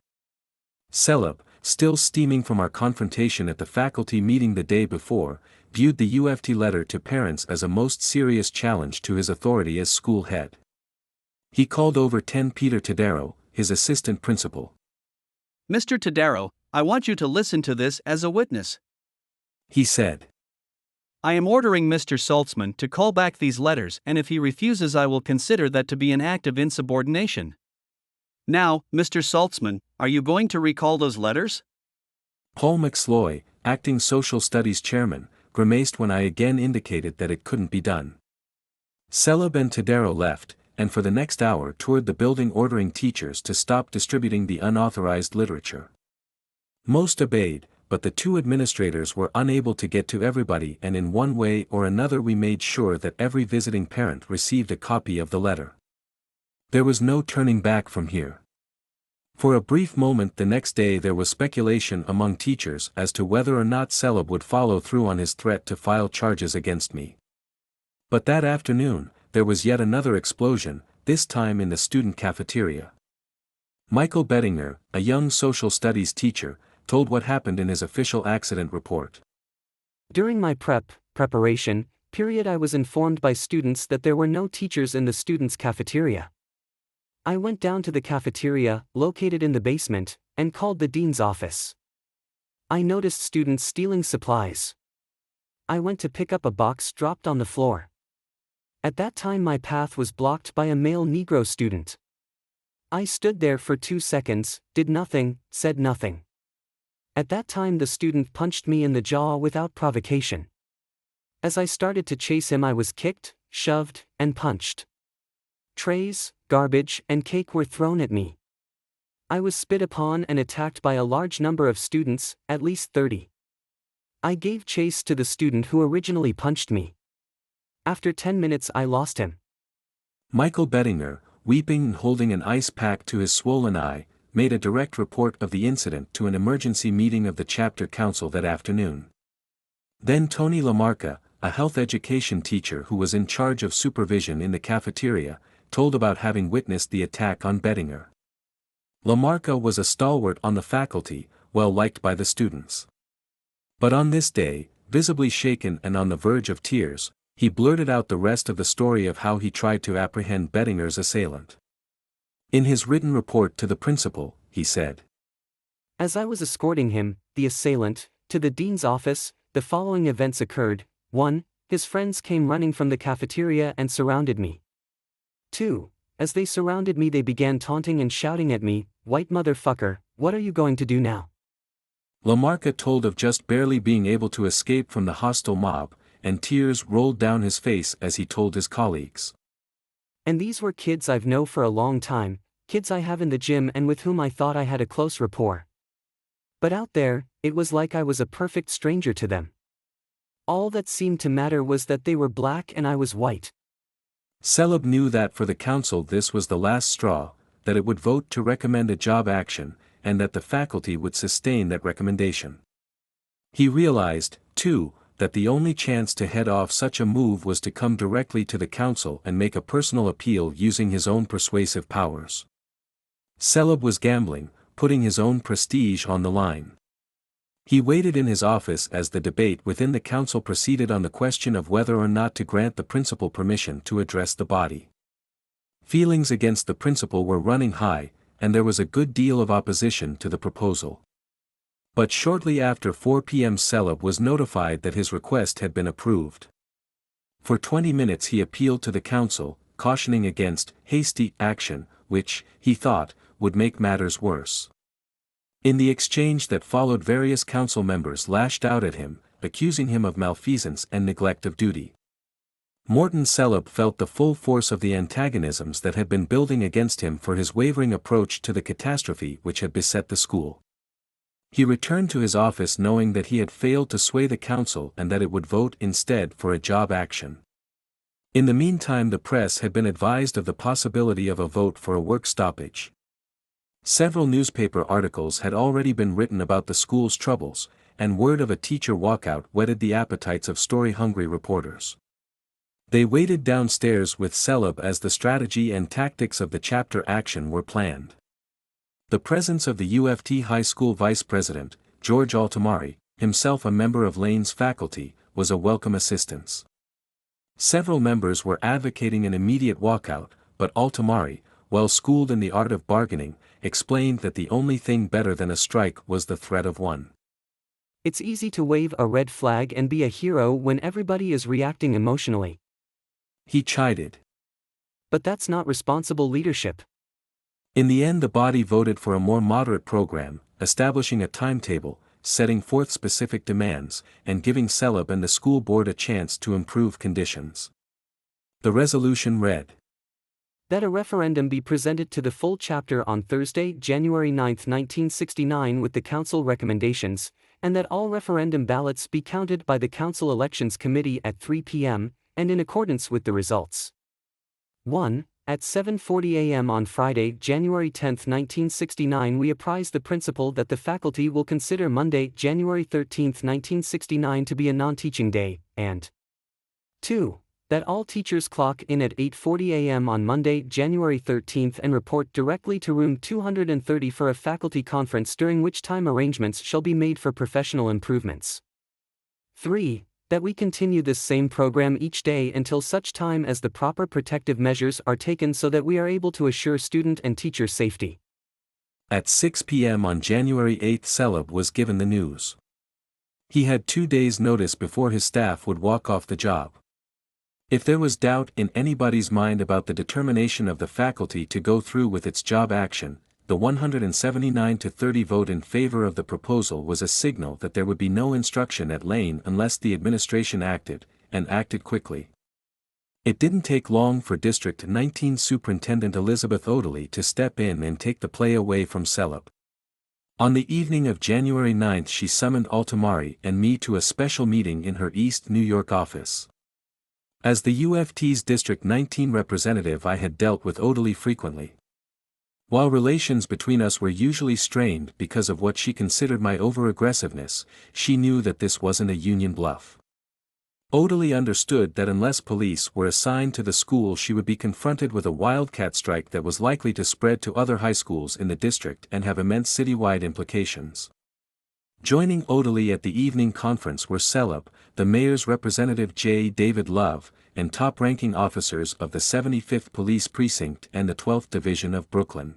Speaker 2: Celeb, still steaming from our confrontation at the faculty meeting the day before, viewed the UFT letter to parents as a most serious challenge to his authority as school head. He called over Peter Tadaro, his assistant principal.
Speaker 3: Mr. Tadaro, I want you to listen to this as a witness,
Speaker 2: he said.
Speaker 3: I am ordering Mr. Saltzman to call back these letters, and if he refuses I will consider that to be an act of insubordination. Now, Mr. Saltzman, are you going to recall those letters?
Speaker 2: Paul McSloy, acting social studies chairman, grimaced when I again indicated that it couldn't be done. Celeb and Tadaro left, and for the next hour toured the building ordering teachers to stop distributing the unauthorized literature. Most obeyed, but the two administrators were unable to get to everybody, and in one way or another we made sure that every visiting parent received a copy of the letter. There was no turning back from here. For a brief moment the next day there was speculation among teachers as to whether or not Celeb would follow through on his threat to file charges against me. But that afternoon, there was yet another explosion, this time in the student cafeteria. Michael Bettinger, a young social studies teacher, told what happened in his official accident report.
Speaker 4: During my preparation period, I was informed by students that there were no teachers in the students' cafeteria. I went down to the cafeteria, located in the basement, and called the dean's office. I noticed students stealing supplies. I went to pick up a box dropped on the floor. At that time my path was blocked by a male Negro student. I stood there for 2 seconds, did nothing, said nothing. At that time the student punched me in the jaw without provocation. As I started to chase him I was kicked, shoved, and punched. Trays, garbage, and cake were thrown at me. I was spit upon and attacked by a large number of students, at least 30. I gave chase to the student who originally punched me. After 10 minutes I lost him.
Speaker 2: Michael Bettinger, weeping and holding an ice pack to his swollen eye, made a direct report of the incident to an emergency meeting of the chapter council that afternoon. Then Tony Lamarca, a health education teacher who was in charge of supervision in the cafeteria, told about having witnessed the attack on Bettinger. Lamarca was a stalwart on the faculty, well liked by the students. But on this day, visibly shaken and on the verge of tears, he blurted out the rest of the story of how he tried to apprehend Bettinger's assailant. In his written report to the principal, he said,
Speaker 4: As I was escorting him, the assailant, to the dean's office, the following events occurred. 1. His friends came running from the cafeteria and surrounded me. 2. As they surrounded me they began taunting and shouting at me, "White motherfucker, what are you going to do now?"
Speaker 2: Lamarca told of just barely being able to escape from the hostile mob, and tears rolled down his face as he told his colleagues.
Speaker 4: And these were kids I've known for a long time, kids I have in the gym and with whom I thought I had a close rapport. But out there, it was like I was a perfect stranger to them. All that seemed to matter was that they were black and I was white.
Speaker 2: Celeb knew that for the council this was the last straw, that it would vote to recommend a job action, and that the faculty would sustain that recommendation. He realized, too, that the only chance to head off such a move was to come directly to the council and make a personal appeal using his own persuasive powers. Celeb was gambling, putting his own prestige on the line. He waited in his office as the debate within the council proceeded on the question of whether or not to grant the principal permission to address the body. Feelings against the principal were running high, and there was a good deal of opposition to the proposal. But shortly after 4 p.m. Celeb was notified that his request had been approved. For 20 minutes he appealed to the council, cautioning against hasty action, which, he thought, would make matters worse. In the exchange that followed various council members lashed out at him, accusing him of malfeasance and neglect of duty. Morton Celeb felt the full force of the antagonisms that had been building against him for his wavering approach to the catastrophe which had beset the school. He returned to his office knowing that he had failed to sway the council and that it would vote instead for a job action. In the meantime the press had been advised of the possibility of a vote for a work stoppage. Several newspaper articles had already been written about the school's troubles, and word of a teacher walkout whetted the appetites of story-hungry reporters. They waited downstairs with Celeb as the strategy and tactics of the chapter action were planned. The presence of the UFT High School Vice President, George Altamari, himself a member of Lane's faculty, was a welcome assistance. Several members were advocating an immediate walkout, but Altamari, well schooled in the art of bargaining, explained that the only thing better than a strike was the threat of one.
Speaker 4: It's easy to wave a red flag and be a hero when everybody is reacting emotionally.
Speaker 2: He chided.
Speaker 4: But that's not responsible leadership.
Speaker 2: In the end the body voted for a more moderate program, establishing a timetable, setting forth specific demands, and giving Celeb and the school board a chance to improve conditions. The resolution read:
Speaker 4: That a referendum be presented to the full chapter on Thursday, January 9, 1969 with the Council recommendations, and that all referendum ballots be counted by the Council Elections Committee at 3 p.m., and in accordance with the results. 1. At 7:40 a.m. on Friday, January 10, 1969 we apprise the principal that the faculty will consider Monday, January 13, 1969 to be a non-teaching day, and 2. That all teachers clock in at 8:40 a.m. on Monday, January 13 and report directly to room 230 for a faculty conference during which time arrangements shall be made for professional improvements. 3. That we continue this same program each day until such time as the proper protective measures are taken so that we are able to assure student and teacher safety.
Speaker 2: At 6 p.m. on January 8, Celeb was given the news. He had 2 days' notice before his staff would walk off the job. If there was doubt in anybody's mind about the determination of the faculty to go through with its job action, the 179-30 vote in favor of the proposal was a signal that there would be no instruction at Lane unless the administration acted, and acted quickly. It didn't take long for District 19 Superintendent Elizabeth Odely to step in and take the play away from Celeb. On the evening of January 9 she summoned Altamari and me to a special meeting in her East New York office. As the UFT's District 19 representative I had dealt with Odely frequently. While relations between us were usually strained because of what she considered my over-aggressiveness, she knew that this wasn't a union bluff. Odely understood that unless police were assigned to the school she would be confronted with a wildcat strike that was likely to spread to other high schools in the district and have immense citywide implications. Joining Odely at the evening conference were Celeb, the mayor's representative J. David Love, and top-ranking officers of the 75th Police Precinct and the 12th Division of Brooklyn.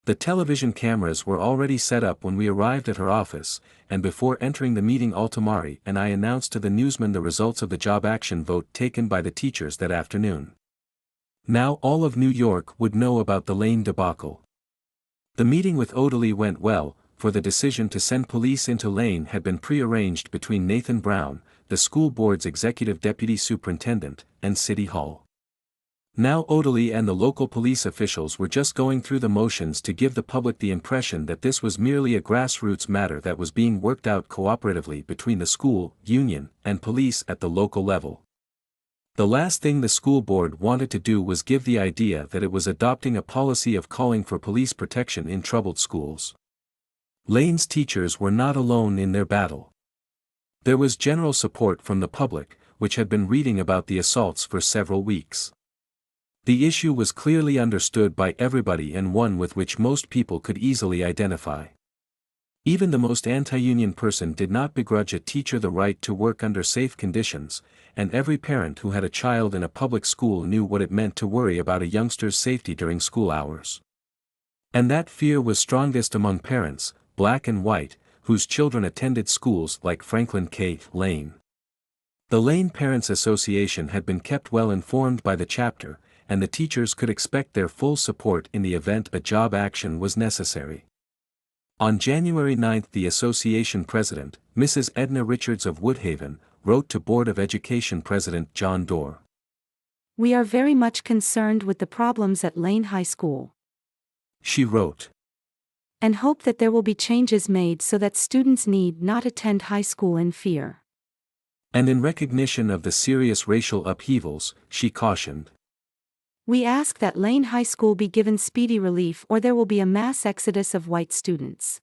Speaker 2: The television cameras were already set up when we arrived at her office, and before entering the meeting Altamari and I announced to the newsman the results of the job action vote taken by the teachers that afternoon. Now all of New York would know about the Lane debacle. The meeting with Odely went well, for the decision to send police into Lane had been pre-arranged between Nathan Brown, the school board's executive deputy superintendent, and City Hall. Now Odely and the local police officials were just going through the motions to give the public the impression that this was merely a grassroots matter that was being worked out cooperatively between the school, union, and police at the local level. The last thing the school board wanted to do was give the idea that it was adopting a policy of calling for police protection in troubled schools. Lane's teachers were not alone in their battle. There was general support from the public, which had been reading about the assaults for several weeks. The issue was clearly understood by everybody and one with which most people could easily identify. Even the most anti-union person did not begrudge a teacher the right to work under safe conditions, and every parent who had a child in a public school knew what it meant to worry about a youngster's safety during school hours. And that fear was strongest among parents, black and white, whose children attended schools like Franklin K. Lane. The Lane Parents Association had been kept well informed by the chapter, and the teachers could expect their full support in the event a job action was necessary. On January 9 the association president, Mrs. Edna Richards of Woodhaven, wrote to Board of Education President John Dorr.
Speaker 5: We are very much concerned with the problems at Lane High School.
Speaker 2: She wrote,
Speaker 5: And hope that there will be changes made so that students need not attend high school in fear.
Speaker 2: And in recognition of the serious racial upheavals, she cautioned.
Speaker 5: We ask that Lane High School be given speedy relief or there will be a mass exodus of white students.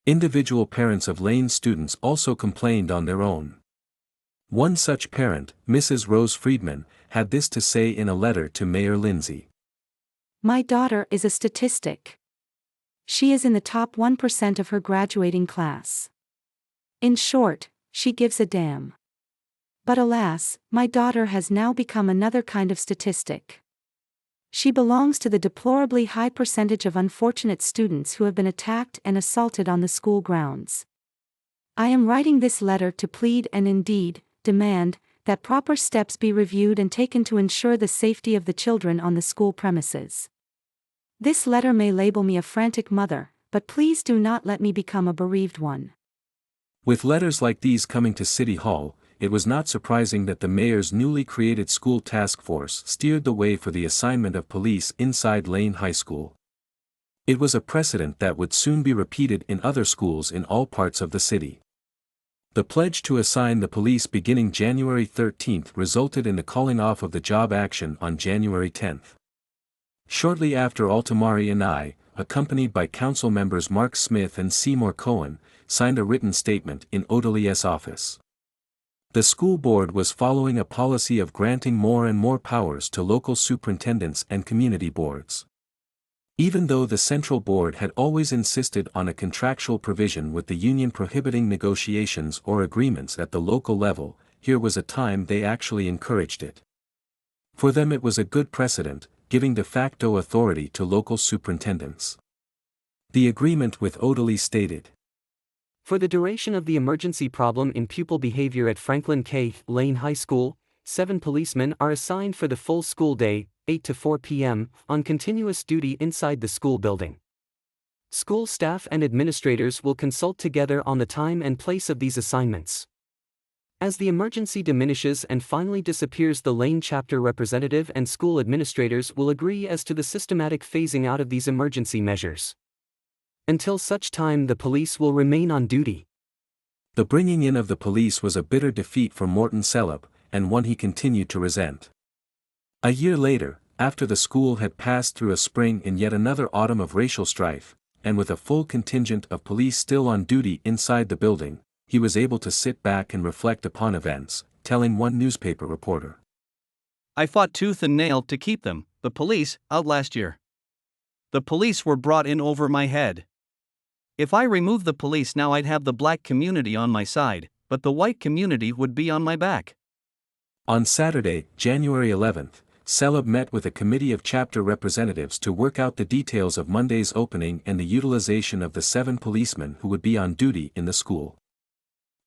Speaker 2: Individual parents of Lane students also complained on their own. One such parent, Mrs. Rose Friedman, had this to say in a letter to Mayor Lindsay.
Speaker 5: My daughter is a statistic. She is in the top 1% of her graduating class. In short, she gives a damn. But alas, my daughter has now become another kind of statistic. She belongs to the deplorably high percentage of unfortunate students who have been attacked and assaulted on the school grounds. I am writing this letter to plead and indeed, demand, that proper steps be reviewed and taken to ensure the safety of the children on the school premises. This letter may label me a frantic mother, but please do not let me become a bereaved one.
Speaker 2: With letters like these coming to City Hall, it was not surprising that the mayor's newly created school task force steered the way for the assignment of police inside Lane High School. It was a precedent that would soon be repeated in other schools in all parts of the city. The pledge to assign the police beginning January 13 resulted in the calling off of the job action on January 10. Shortly after, Altamari and I, accompanied by council members Mark Smith and Seymour Cohen, signed a written statement in Odelius' office. The school board was following a policy of granting more and more powers to local superintendents and community boards. Even though the central board had always insisted on a contractual provision with the union prohibiting negotiations or agreements at the local level, here was a time they actually encouraged it. For them it was a good precedent, giving de facto authority to local superintendents. The agreement with Odeli stated,
Speaker 4: For the duration of the emergency problem in pupil behavior at Franklin K. Lane High School, 7 policemen are assigned for the full school day, 8 to 4 p.m., on continuous duty inside the school building. School staff and administrators will consult together on the time and place of these assignments. As the emergency diminishes and finally disappears, the Lane chapter representative and school administrators will agree as to the systematic phasing out of these emergency measures. Until such time, the police will remain on duty.
Speaker 2: The bringing in of the police was a bitter defeat for Morton Celeb, and one he continued to resent. A year later, after the school had passed through a spring and yet another autumn of racial strife, and with a full contingent of police still on duty inside the building, he was able to sit back and reflect upon events, telling one newspaper reporter,
Speaker 3: I fought tooth and nail to keep them, the police, out last year. The police were brought in over my head. If I removed the police now, I'd have the black community on my side, but the white community would be on my back.
Speaker 2: On Saturday, January 11th, Celeb met with a committee of chapter representatives to work out the details of Monday's opening and the utilization of the 7 policemen who would be on duty in the school.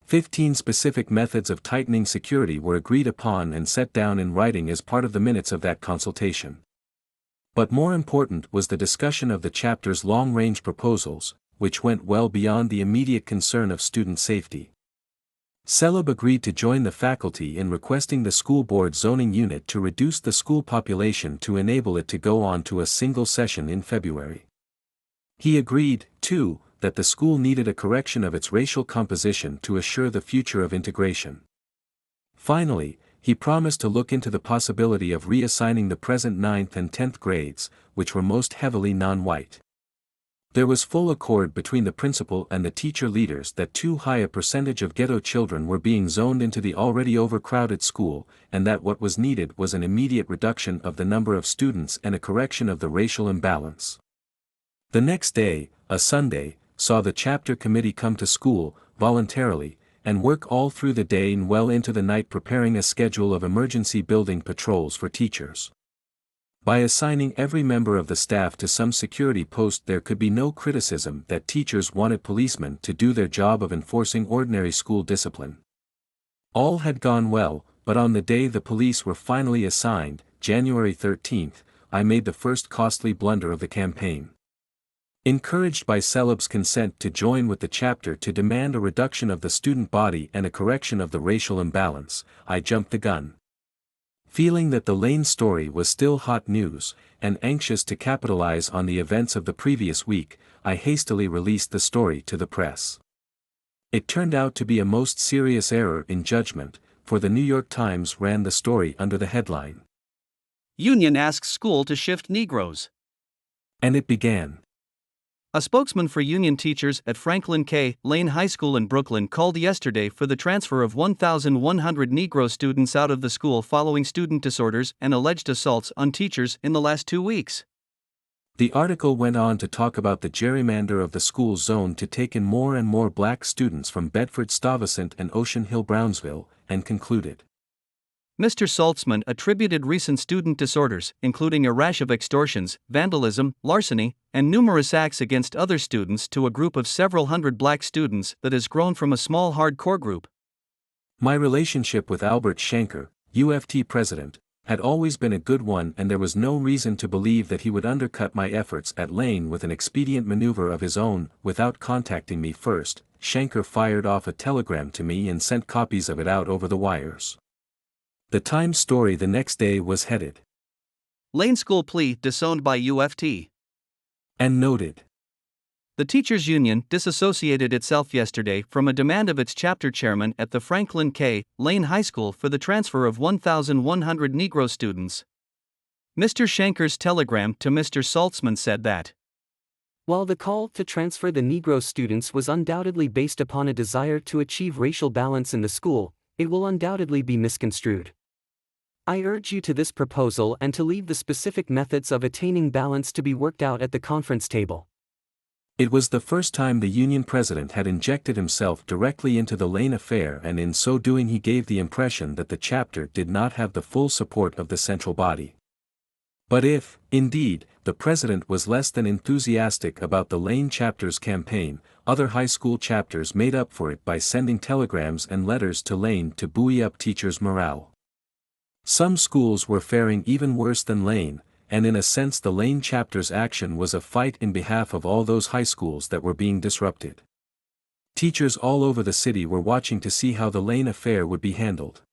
Speaker 2: 15 specific methods of tightening security were agreed upon and set down in writing as part of the minutes of that consultation. But more important was the discussion of the chapter's long-range proposals, which went well beyond the immediate concern of student safety. Celeb agreed to join the faculty in requesting the school board zoning unit to reduce the school population to enable it to go on to a single session in February. He agreed, too, that the school needed a correction of its racial composition to assure the future of integration. Finally, he promised to look into the possibility of reassigning the present 9th and 10th grades, which were most heavily non-white. There was full accord between the principal and the teacher leaders that too high a percentage of ghetto children were being zoned into the already overcrowded school, and that what was needed was an immediate reduction of the number of students and a correction of the racial imbalance. The next day, a Sunday, saw the chapter committee come to school, voluntarily, and work all through the day and well into the night preparing a schedule of emergency building patrols for teachers. By assigning every member of the staff to some security post, there could be no criticism that teachers wanted policemen to do their job of enforcing ordinary school discipline. All had gone well, but on the day the police were finally assigned, January 13th, I made the first costly blunder of the campaign. Encouraged by Celeb's consent to join with the chapter to demand a reduction of the student body and a correction of the racial imbalance, I jumped the gun. Feeling that the Lane story was still hot news, and anxious to capitalize on the events of the previous week, I hastily released the story to the press. It turned out to be a most serious error in judgment, for the New York Times ran the story under the headline,
Speaker 3: Union asks school to shift Negroes.
Speaker 2: And it began.
Speaker 3: A spokesman for union teachers at Franklin K. Lane High School in Brooklyn called yesterday for the transfer of 1,100 Negro students out of the school following student disorders and alleged assaults on teachers in the last 2 weeks.
Speaker 2: The article went on to talk about the gerrymander of the school zone to take in more and more black students from Bedford-Stuyvesant and Ocean Hill-Brownsville, and concluded.
Speaker 3: Mr. Saltzman attributed recent student disorders, including a rash of extortions, vandalism, larceny, and numerous acts against other students, to a group of several hundred black students that has grown from a small hardcore group.
Speaker 2: My relationship with Albert Shanker, UFT president, had always been a good one, and there was no reason to believe that he would undercut my efforts at Lane with an expedient maneuver of his own. Without contacting me first, Shanker fired off a telegram to me and sent copies of it out over the wires. The Times story the next day was headed,
Speaker 3: Lane School plea disowned by UFT.
Speaker 2: and noted,
Speaker 3: The teachers' union disassociated itself yesterday from a demand of its chapter chairman at the Franklin K. Lane High School for the transfer of 1,100 Negro students. Mr. Shanker's telegram to Mr. Saltzman said that,
Speaker 4: While the call to transfer the Negro students was undoubtedly based upon a desire to achieve racial balance in the school, it will undoubtedly be misconstrued. I urge you to this proposal and to leave the specific methods of attaining balance to be worked out at the conference table.
Speaker 2: It was the first time the union president had injected himself directly into the Lane affair, and in so doing he gave the impression that the chapter did not have the full support of the central body. But if, indeed, the president was less than enthusiastic about the Lane chapter's campaign, other high school chapters made up for it by sending telegrams and letters to Lane to buoy up teachers' morale. Some schools were faring even worse than Lane, and in a sense the Lane chapter's action was a fight in behalf of all those high schools that were being disrupted. Teachers all over the city were watching to see how the Lane affair would be handled.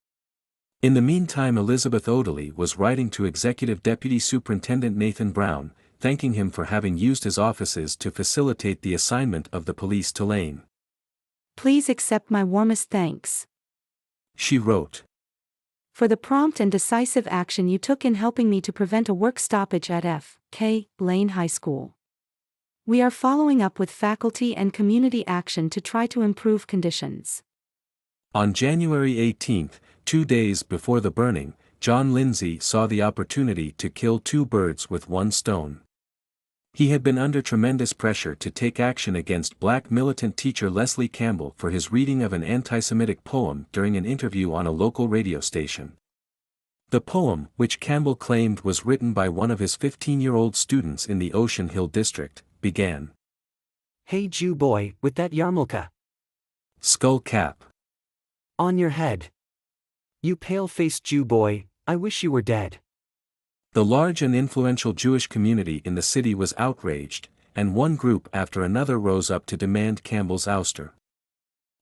Speaker 2: In the meantime, Elizabeth Odely was writing to Executive Deputy Superintendent Nathan Brown, thanking him for having used his offices to facilitate the assignment of the police to Lane.
Speaker 5: Please accept my warmest thanks
Speaker 2: She wrote,
Speaker 5: for the prompt and decisive action you took in helping me to prevent a work stoppage at F.K. Lane High School. We are following up with faculty and community action to try to improve conditions.
Speaker 2: On January 18, 2 days before the burning, John Lindsay saw the opportunity to kill two birds with one stone. He had been under tremendous pressure to take action against black militant teacher Leslie Campbell for his reading of an anti-Semitic poem during an interview on a local radio station. The poem, which Campbell claimed was written by one of his 15-year-old students in the Ocean Hill district, began,
Speaker 4: Hey Jew boy, with that yarmulke
Speaker 2: skull cap
Speaker 4: on your head. You pale-faced Jew boy, I wish you were dead.
Speaker 2: The large and influential Jewish community in the city was outraged, and one group after another rose up to demand Campbell's ouster.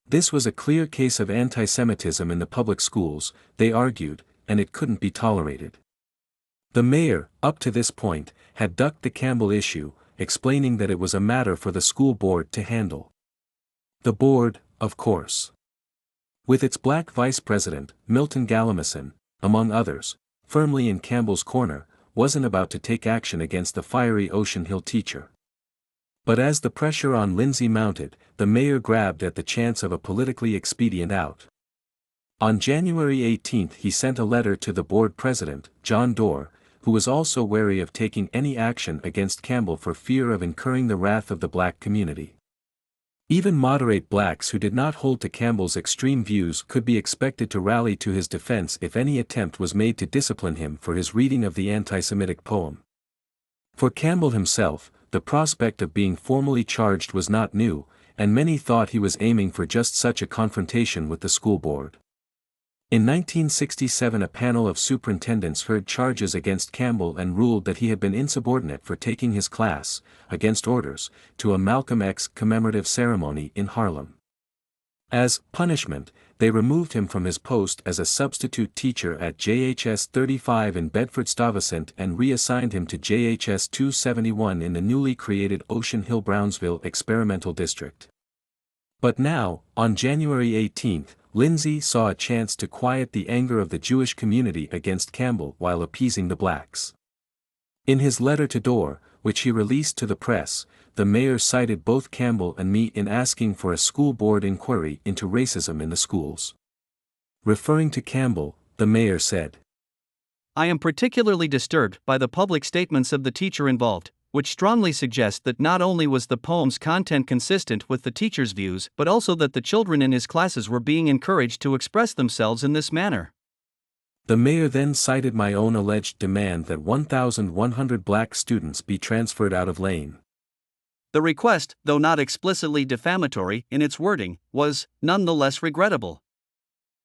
Speaker 2: This was a clear case of anti-Semitism in the public schools, they argued, and it couldn't be tolerated. The mayor, up to this point, had ducked the Campbell issue, explaining that it was a matter for the school board to handle. The board, of course, with its black vice president, Milton Galamison, among others, firmly in Campbell's corner, wasn't about to take action against the fiery Ocean Hill teacher. But as the pressure on Lindsay mounted, the mayor grabbed at the chance of a politically expedient out. On January 18 he sent a letter to the board president, John Dorr, who was also wary of taking any action against Campbell for fear of incurring the wrath of the black community. Even moderate blacks who did not hold to Campbell's extreme views could be expected to rally to his defense if any attempt was made to discipline him for his reading of the anti-Semitic poem. For Campbell himself, the prospect of being formally charged was not new, and many thought he was aiming for just such a confrontation with the school board. In 1967 a panel of superintendents heard charges against Campbell and ruled that he had been insubordinate for taking his class, against orders, to a Malcolm X commemorative ceremony in Harlem. As punishment, they removed him from his post as a substitute teacher at JHS 35 in Bedford-Stuyvesant and reassigned him to JHS 271 in the newly created Ocean Hill-Brownsville Experimental District. But now, on January 18, Lindsay saw a chance to quiet the anger of the Jewish community against Campbell while appeasing the blacks. In his letter to Dorr, which he released to the press, the mayor cited both Campbell and me in asking for a school board inquiry into racism in the schools. Referring to Campbell, the mayor said,
Speaker 3: I am particularly disturbed by the public statements of the teacher involved, which strongly suggest that not only was the poem's content consistent with the teacher's views but also that the children in his classes were being encouraged to express themselves in this manner.
Speaker 2: The mayor then cited my own alleged demand that 1,100 black students be transferred out of Lane.
Speaker 3: The request, though not explicitly defamatory in its wording, was nonetheless regrettable.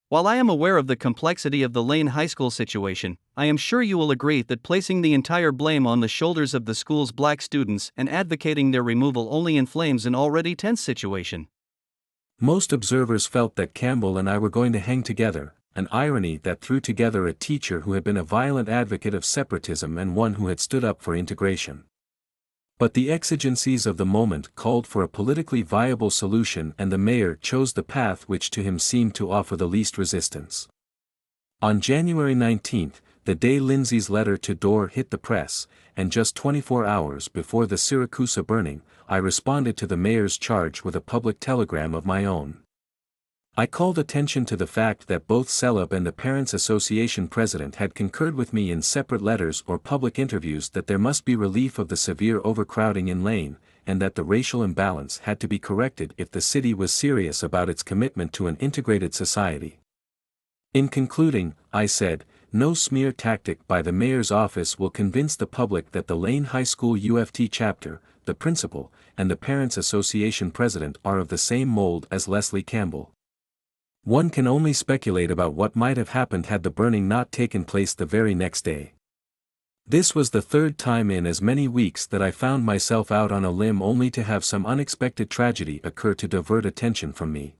Speaker 3: While I am aware of the complexity of the Lane High School situation, I am sure you will agree that placing the entire blame on the shoulders of the school's black students and advocating their removal only inflames an already tense situation.
Speaker 2: Most observers felt that Campbell and I were going to hang together, an irony that threw together a teacher who had been a violent advocate of separatism and one who had stood up for integration. But the exigencies of the moment called for a politically viable solution, and the mayor chose the path which to him seemed to offer the least resistance. On January 19, the day Lindsay's letter to Dorr hit the press, and just 24 hours before the Syracuse burning, I responded to the mayor's charge with a public telegram of my own. I called attention to the fact that both Celeb and the Parents Association president had concurred with me in separate letters or public interviews that there must be relief of the severe overcrowding in Lane, and that the racial imbalance had to be corrected if the city was serious about its commitment to an integrated society. In concluding, I said, no smear tactic by the mayor's office will convince the public that the Lane High School UFT chapter, the principal, and the Parents Association president are of the same mold as Leslie Campbell. One can only speculate about what might have happened had the burning not taken place the very next day. This was the third time in as many weeks that I found myself out on a limb only to have some unexpected tragedy occur to divert attention from me.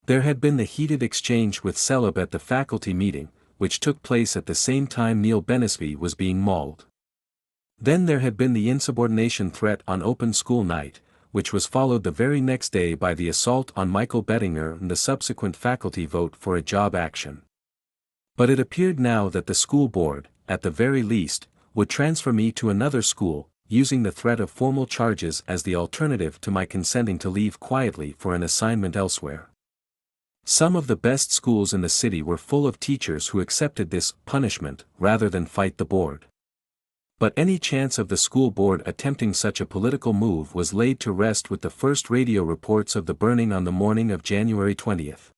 Speaker 2: There had been the heated exchange with Celeb at the faculty meeting, which took place at the same time Neil Benesby was being mauled. Then there had been the insubordination threat on open school night, which was followed the very next day by the assault on Michael Bettinger and the subsequent faculty vote for a job action. But it appeared now that the school board, at the very least, would transfer me to another school, using the threat of formal charges as the alternative to my consenting to leave quietly for an assignment elsewhere. Some of the best schools in the city were full of teachers who accepted this punishment rather than fight the board. But any chance of the school board attempting such a political move was laid to rest with the first radio reports of the burning on the morning of January 20th.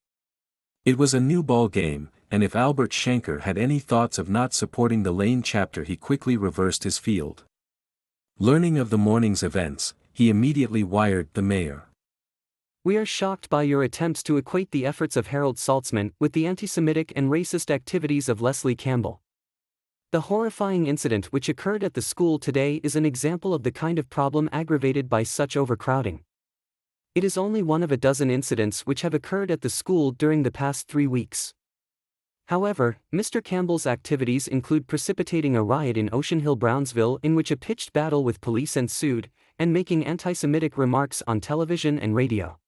Speaker 2: It was a new ball game, and if Albert Shanker had any thoughts of not supporting the Lane chapter, he quickly reversed his field. Learning of the morning's events, he immediately wired the mayor.
Speaker 4: We are shocked by your attempts to equate the efforts of Harold Saltzman with the anti-Semitic and racist activities of Leslie Campbell. The horrifying incident which occurred at the school today is an example of the kind of problem aggravated by such overcrowding. It is only one of a dozen incidents which have occurred at the school during the past 3 weeks. However, Mr. Campbell's activities include precipitating a riot in Ocean Hill, Brownsville, in which a pitched battle with police ensued, and making anti-Semitic remarks on television and radio.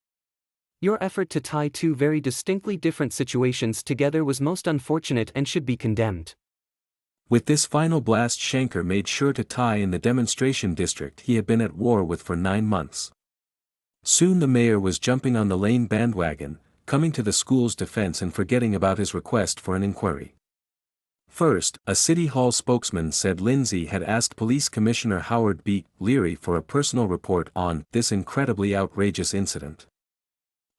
Speaker 4: Your effort to tie two very distinctly different situations together was most unfortunate and should be condemned.
Speaker 2: With this final blast, Shanker made sure to tie in the demonstration district he had been at war with for 9 months. Soon the mayor was jumping on the Lane bandwagon, coming to the school's defense and forgetting about his request for an inquiry. First, a city hall spokesman said Lindsay had asked Police Commissioner Howard B. Leary for a personal report on this incredibly outrageous incident.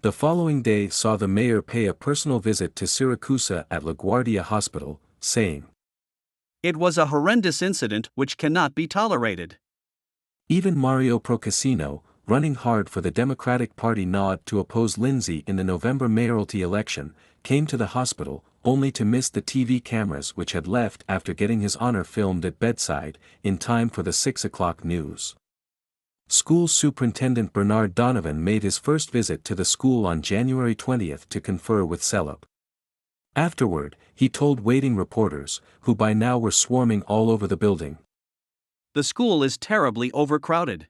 Speaker 2: The following day saw the mayor pay a personal visit to Syracuse at LaGuardia Hospital, saying,
Speaker 3: "It was a horrendous incident which cannot be tolerated."
Speaker 2: Even Mario Procasino, running hard for the Democratic Party nod to oppose Lindsay in the November mayoralty election, came to the hospital, only to miss the TV cameras which had left after getting his honor filmed at bedside, in time for the 6 o'clock news. School Superintendent Bernard Donovan made his first visit to the school on January 20th to confer with Celeb. Afterward, he told waiting reporters, who by now were swarming all over the building,
Speaker 3: "The school is terribly overcrowded.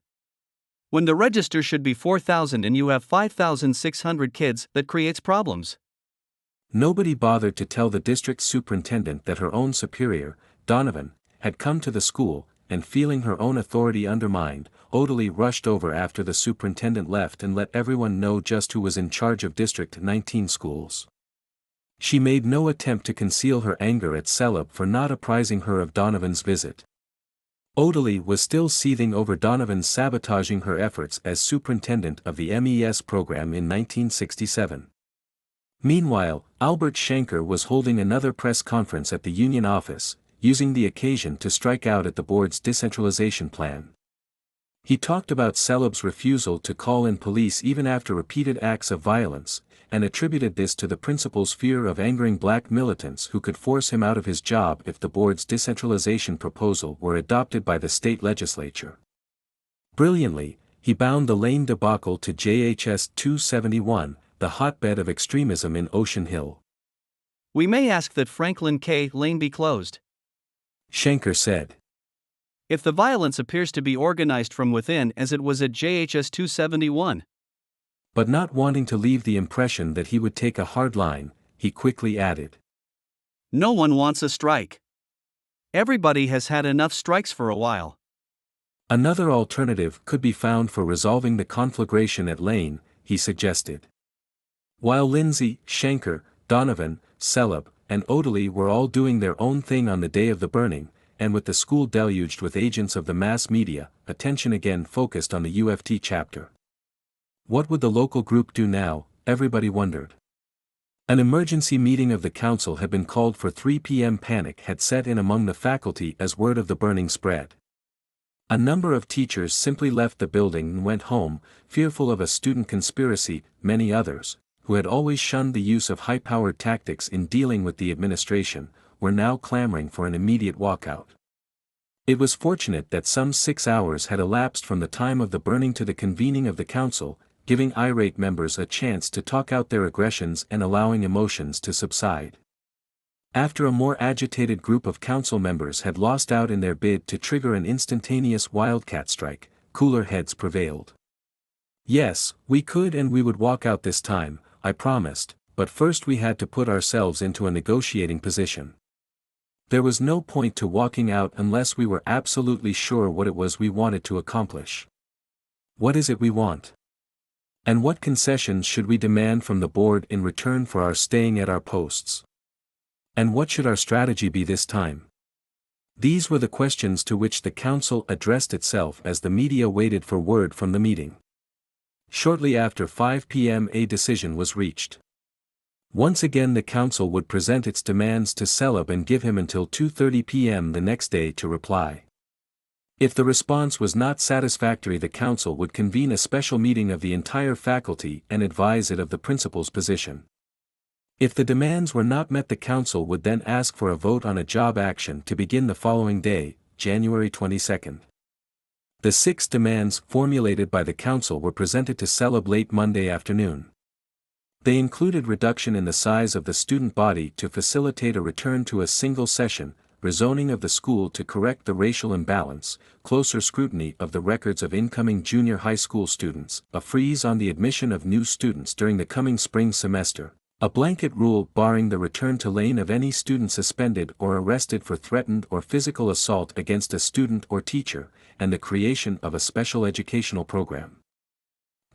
Speaker 3: When the register should be 4,000 and you have 5,600 kids, that creates problems."
Speaker 2: Nobody bothered to tell the district superintendent that her own superior, Donovan, had come to the school, and feeling her own authority undermined, Odalie rushed over after the superintendent left and let everyone know just who was in charge of District 19 schools. She made no attempt to conceal her anger at Celeb for not apprising her of Donovan's visit. Odalie was still seething over Donovan's sabotaging her efforts as superintendent of the MES program in 1967. Meanwhile, Albert Shanker was holding another press conference at the union office, using the occasion to strike out at the board's decentralization plan. He talked about Celeb's refusal to call in police even after repeated acts of violence, and attributed this to the principal's fear of angering black militants who could force him out of his job if the board's decentralization proposal were adopted by the state legislature. Brilliantly, he bound the Lane debacle to JHS 271, the hotbed of extremism in Ocean Hill.
Speaker 3: We may ask that Franklin K. Lane be closed,
Speaker 2: Schenker said.
Speaker 3: if the violence appears to be organized from within as it was at JHS 271.
Speaker 2: But not wanting to leave the impression that he would take a hard line, he quickly added.
Speaker 3: No one wants a strike. Everybody has had enough strikes for a while.
Speaker 2: Another alternative could be found for resolving the conflagration at Lane, he suggested. While Lindsay, Schenker, Donovan, Celeb, and Odely were all doing their own thing on the day of the burning, and with the school deluged with agents of the mass media, attention again focused on the UFT chapter. What would the local group do now, everybody wondered. An emergency meeting of the council had been called for 3 p.m. Panic had set in among the faculty as word of the burning spread. A number of teachers simply left the building and went home, fearful of a student conspiracy. Many others, who had always shunned the use of high-powered tactics in dealing with the administration, were now clamoring for an immediate walkout. It was fortunate that some 6 hours had elapsed from the time of the burning to the convening of the council, giving irate members a chance to talk out their aggressions and allowing emotions to subside. After a more agitated group of council members had lost out in their bid to trigger an instantaneous wildcat strike, cooler heads prevailed. Yes, we could and we would walk out this time, I promised, but first we had to put ourselves into a negotiating position. There was no point to walking out unless we were absolutely sure what it was we wanted to accomplish. What is it we want? And what concessions should we demand from the board in return for our staying at our posts? And what should our strategy be this time? These were the questions to which the council addressed itself as the media waited for word from the meeting. Shortly after 5 p.m. a decision was reached. Once again the council would present its demands to Celeb and give him until 2:30 p.m. the next day to reply. If the response was not satisfactory, the council would convene a special meeting of the entire faculty and advise it of the principal's position. If the demands were not met, the council would then ask for a vote on a job action to begin the following day, January 22. The 6 demands formulated by the council were presented to Celeb late Monday afternoon. They included reduction in the size of the student body to facilitate a return to a single session, rezoning of the school to correct the racial imbalance, closer scrutiny of the records of incoming junior high school students, a freeze on the admission of new students during the coming spring semester, a blanket rule barring the return to Lane of any student suspended or arrested for threatened or physical assault against a student or teacher, and the creation of a special educational program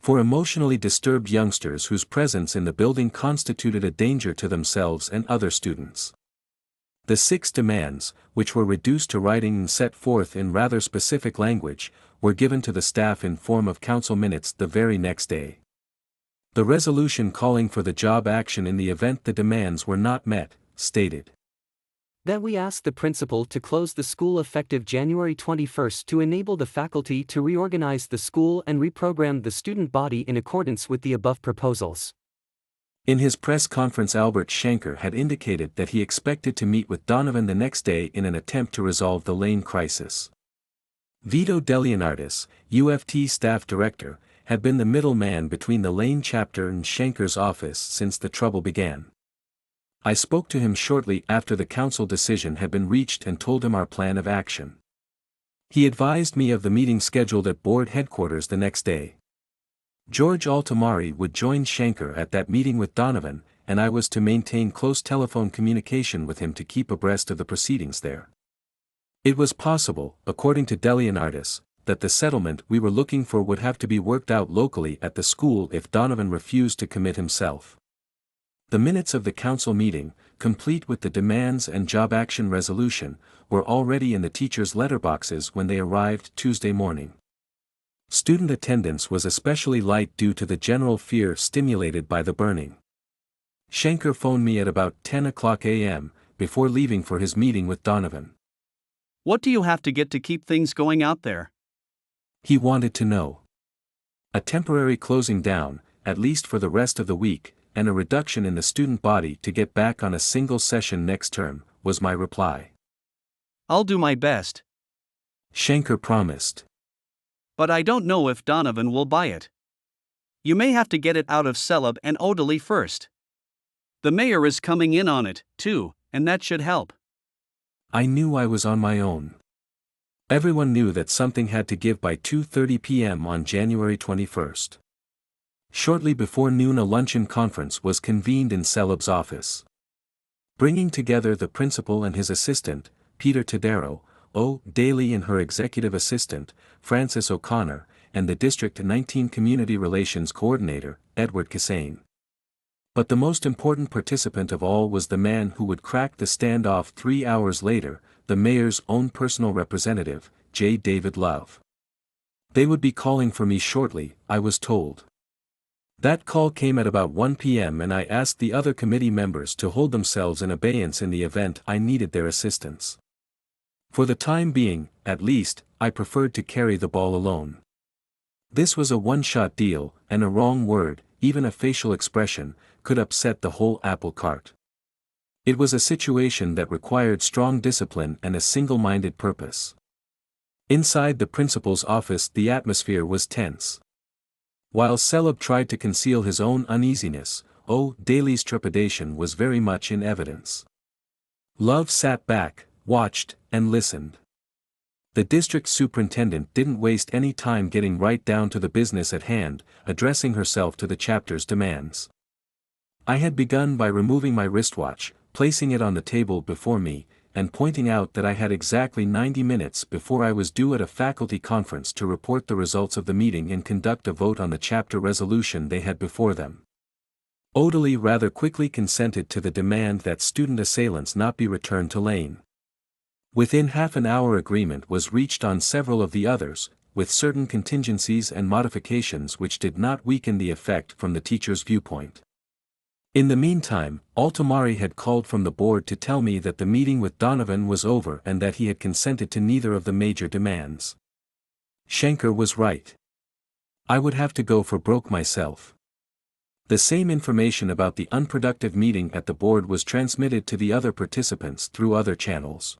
Speaker 2: for emotionally disturbed youngsters whose presence in the building constituted a danger to themselves and other students. The 6 demands, which were reduced to writing and set forth in rather specific language, were given to the staff in form of council minutes the very next day. The resolution calling for the job action in the event the demands were not met, stated
Speaker 4: that we ask the principal to close the school effective January 21 to enable the faculty to reorganize the school and reprogram the student body in accordance with the above proposals.
Speaker 2: In his press conference, Albert Schenker had indicated that he expected to meet with Donovan the next day in an attempt to resolve the Lane crisis. Vito DeLeonardis, UFT staff director, had been the middleman between the Lane chapter and Schenker's office since the trouble began. I spoke to him shortly after the council decision had been reached and told him our plan of action. He advised me of the meeting scheduled at board headquarters the next day. George Altamari would join Schenker at that meeting with Donovan, and I was to maintain close telephone communication with him to keep abreast of the proceedings there. It was possible, according to DeLeonardis, that the settlement we were looking for would have to be worked out locally at the school if Donovan refused to commit himself. The minutes of the council meeting, complete with the demands and job action resolution, were already in the teachers' letterboxes when they arrived Tuesday morning. Student attendance was especially light due to the general fear stimulated by the burning. Schenker phoned me at about 10:00 a.m., before leaving for his meeting with Donovan.
Speaker 3: What do you have to get to keep things going out there?
Speaker 2: He wanted to know. A temporary closing down, at least for the rest of the week, and a reduction in the student body to get back on a single session next term, was my reply.
Speaker 3: I'll do my best.
Speaker 2: Schenker promised.
Speaker 3: But I don't know if Donovan will buy it. You may have to get it out of Celeb and Odely first. The mayor is coming in on it, too, and that should help.
Speaker 2: I knew I was on my own. Everyone knew that something had to give by 2:30 p.m. on January 21st. Shortly before noon a luncheon conference was convened in Celeb's office. Bringing together the principal and his assistant, Peter Tadero, Daly and her executive assistant, Frances O'Connor, and the District 19 Community Relations Coordinator, Edward Cassane. But the most important participant of all was the man who would crack the standoff 3 hours later, the mayor's own personal representative, J. David Love. They would be calling for me shortly, I was told. That call came at about 1 p.m. and I asked the other committee members to hold themselves in abeyance in the event I needed their assistance. For the time being, at least, I preferred to carry the ball alone. This was a one-shot deal, and a wrong word, even a facial expression, could upset the whole apple cart. It was a situation that required strong discipline and a single-minded purpose. Inside the principal's office the atmosphere was tense. While Celeb tried to conceal his own uneasiness, Daly's trepidation was very much in evidence. Love sat back, watched, and listened. The district superintendent didn't waste any time getting right down to the business at hand, addressing herself to the chapter's demands. I had begun by removing my wristwatch, placing it on the table before me, and pointing out that I had exactly 90 minutes before I was due at a faculty conference to report the results of the meeting and conduct a vote on the chapter resolution they had before them. Odely rather quickly consented to the demand that student assailants not be returned to Lane. Within half an hour agreement was reached on several of the others, with certain contingencies and modifications which did not weaken the effect from the teacher's viewpoint. In the meantime, Altamari had called from the board to tell me that the meeting with Donovan was over and that he had consented to neither of the major demands. Schenker was right. I would have to go for broke myself. The same information about the unproductive meeting at the board was transmitted to the other participants through other channels.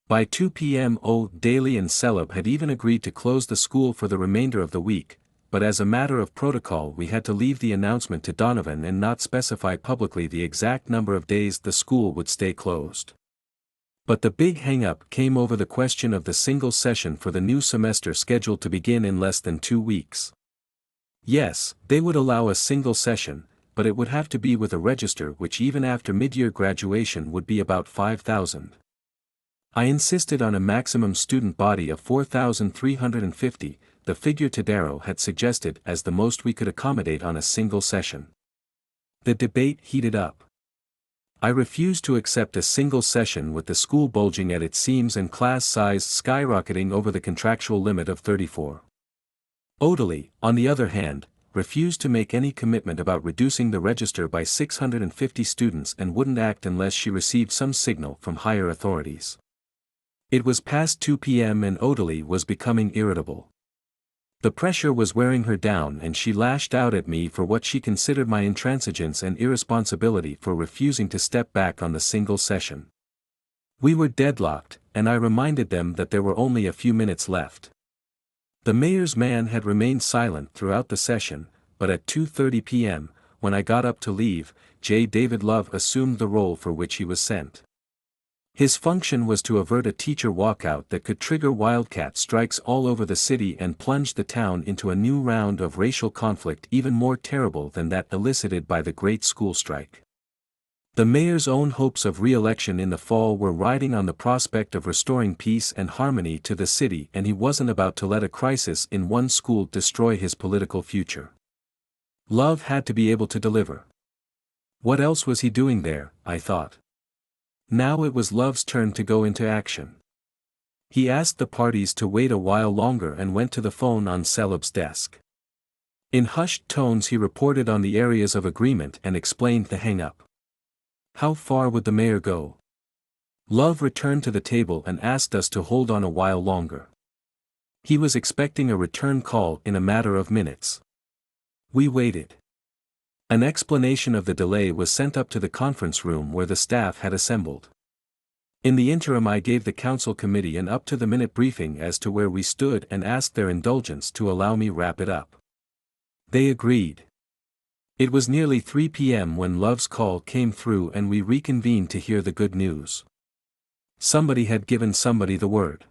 Speaker 2: By 2 p.m. Daly and Celeb had even agreed to close the school for the remainder of the week, but as a matter of protocol we had to leave the announcement to Donovan and not specify publicly the exact number of days the school would stay closed. But the big hang-up came over the question of the single session for the new semester scheduled to begin in less than 2 weeks. Yes, they would allow a single session, but it would have to be with a register which even after mid-year graduation would be about 5,000. I insisted on a maximum student body of 4,350, the figure Tadero had suggested as the most we could accommodate on a single session. The debate heated up. I refused to accept a single session with the school bulging at its seams and class size skyrocketing over the contractual limit of 34. Odely, on the other hand, refused to make any commitment about reducing the register by 650 students and wouldn't act unless she received some signal from higher authorities. It was past 2 p.m. and Odely was becoming irritable. The pressure was wearing her down and she lashed out at me for what she considered my intransigence and irresponsibility for refusing to step back on the single session. We were deadlocked, and I reminded them that there were only a few minutes left. The mayor's man had remained silent throughout the session, but at 2:30 p.m., when I got up to leave, J. David Love assumed the role for which he was sent. His function was to avert a teacher walkout that could trigger wildcat strikes all over the city and plunge the town into a new round of racial conflict even more terrible than that elicited by the Great School Strike. The mayor's own hopes of re-election in the fall were riding on the prospect of restoring peace and harmony to the city, and he wasn't about to let a crisis in one school destroy his political future. Love had to be able to deliver. What else was he doing there, I thought. Now it was Love's turn to go into action. He asked the parties to wait a while longer and went to the phone on Celeb's desk. In hushed tones he reported on the areas of agreement and explained the hang-up. How far would the mayor go? Love returned to the table and asked us to hold on a while longer. He was expecting a return call in a matter of minutes. We waited. An explanation of the delay was sent up to the conference room where the staff had assembled. In the interim, I gave the council committee an up-to-the-minute briefing as to where we stood and asked their indulgence to allow me wrap it up. They agreed. It was nearly 3 p.m. when Love's call came through and we reconvened to hear the good news. Somebody had given somebody the word.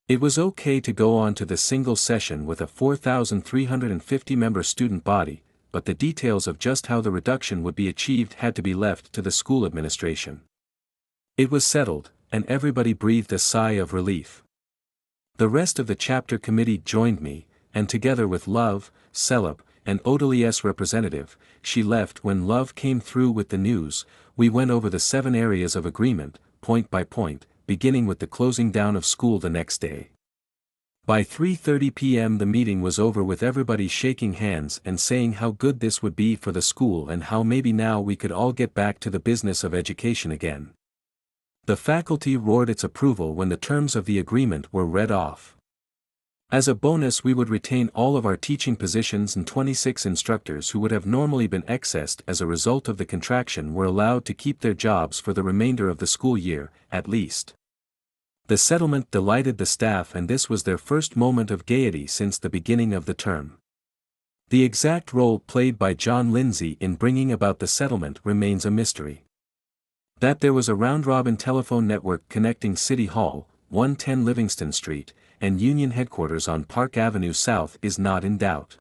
Speaker 2: It was okay to go on to the single session with a 4,350-member student body, but the details of just how the reduction would be achieved had to be left to the school administration. It was settled, and everybody breathed a sigh of relief. The rest of the chapter committee joined me, and together with Love, Celeb, and Odalie's representative, she left when Love came through with the news. We went over the 7 areas of agreement, point by point, beginning with the closing down of school the next day. By 3:30 p.m. the meeting was over with everybody shaking hands and saying how good this would be for the school and how maybe now we could all get back to the business of education again. The faculty roared its approval when the terms of the agreement were read off. As a bonus, we would retain all of our teaching positions, and 26 instructors who would have normally been excessed as a result of the contraction were allowed to keep their jobs for the remainder of the school year, at least. The settlement delighted the staff, and this was their first moment of gaiety since the beginning of the term. The exact role played by John Lindsay in bringing about the settlement remains a mystery. That there was a round-robin telephone network connecting City Hall, 110 Livingston Street, and Union headquarters on Park Avenue South is not in doubt.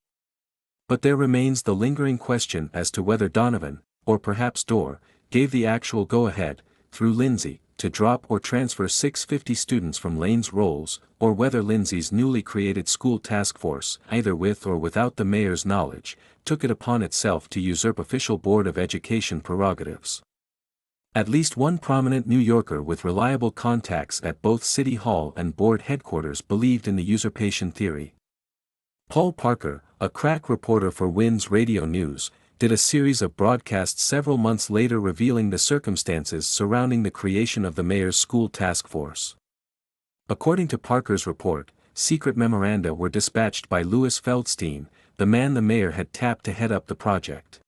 Speaker 2: But there remains the lingering question as to whether Donovan, or perhaps Dorr, gave the actual go-ahead, through Lindsay, to drop or transfer 650 students from Lane's roles, or whether Lindsay's newly created school task force, either with or without the mayor's knowledge, took it upon itself to usurp official Board of Education prerogatives. At least one prominent New Yorker with reliable contacts at both City Hall and board headquarters believed in the usurpation theory. Paul Parker, a crack reporter for WINS Radio News, did a series of broadcasts several months later revealing the circumstances surrounding the creation of the mayor's school task force. According to Parker's report, secret memoranda were dispatched by Louis Feldstein, the man the mayor had tapped to head up the project.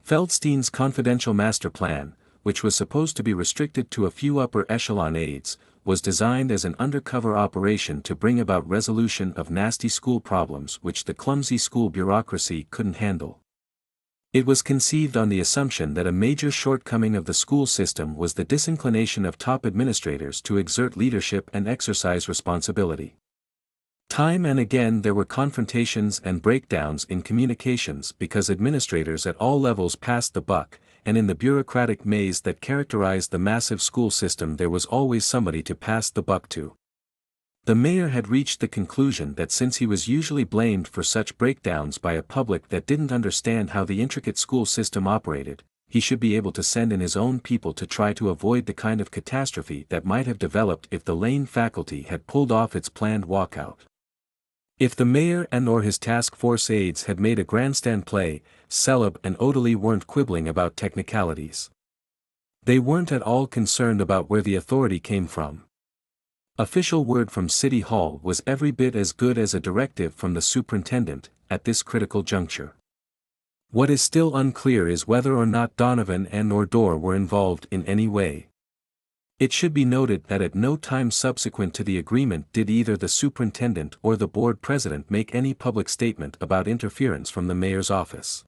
Speaker 2: Feldstein's confidential master plan, which was supposed to be restricted to a few upper echelon aides, was designed as an undercover operation to bring about resolution of nasty school problems which the clumsy school bureaucracy couldn't handle. It was conceived on the assumption that a major shortcoming of the school system was the disinclination of top administrators to exert leadership and exercise responsibility. Time and again there were confrontations and breakdowns in communications because administrators at all levels passed the buck, and in the bureaucratic maze that characterized the massive school system there was always somebody to pass the buck to. The mayor had reached the conclusion that since he was usually blamed for such breakdowns by a public that didn't understand how the intricate school system operated, he should be able to send in his own people to try to avoid the kind of catastrophe that might have developed if the Lane faculty had pulled off its planned walkout. If the mayor and/or his task force aides had made a grandstand play, Celeb and Odalie weren't quibbling about technicalities. They weren't at all concerned about where the authority came from. Official word from City Hall was every bit as good as a directive from the superintendent, at this critical juncture. What is still unclear is whether or not Donovan and/or Dorr were involved in any way. It should be noted that at no time subsequent to the agreement did either the superintendent or the board president make any public statement about interference from the mayor's office.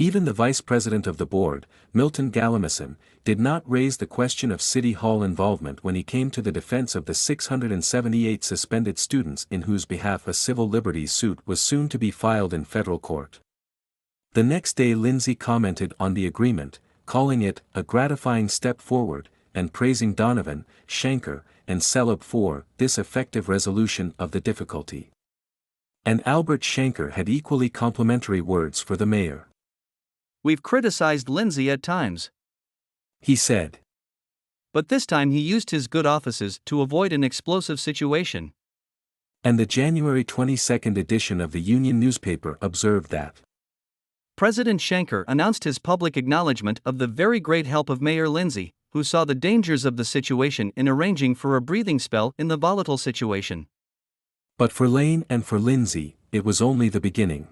Speaker 2: Even the vice president of the board, Milton Galamison, did not raise the question of City Hall involvement when he came to the defense of the 678 suspended students in whose behalf a civil liberties suit was soon to be filed in federal court. The next day Lindsay commented on the agreement, calling it a gratifying step forward, and praising Donovan, Shanker, and Celeb for this effective resolution of the difficulty. And Albert Shanker had equally complimentary words for the mayor.
Speaker 3: "We've criticized Lindsay at times,"
Speaker 2: he said.
Speaker 3: "but this time he used his good offices to avoid an explosive situation."
Speaker 2: And the January 22 edition of the Union newspaper observed that
Speaker 3: President Shanker announced his public acknowledgement of the very great help of Mayor Lindsay, who saw the dangers of the situation in arranging for a breathing spell in the volatile situation.
Speaker 2: But for Lane and for Lindsay, it was only the beginning.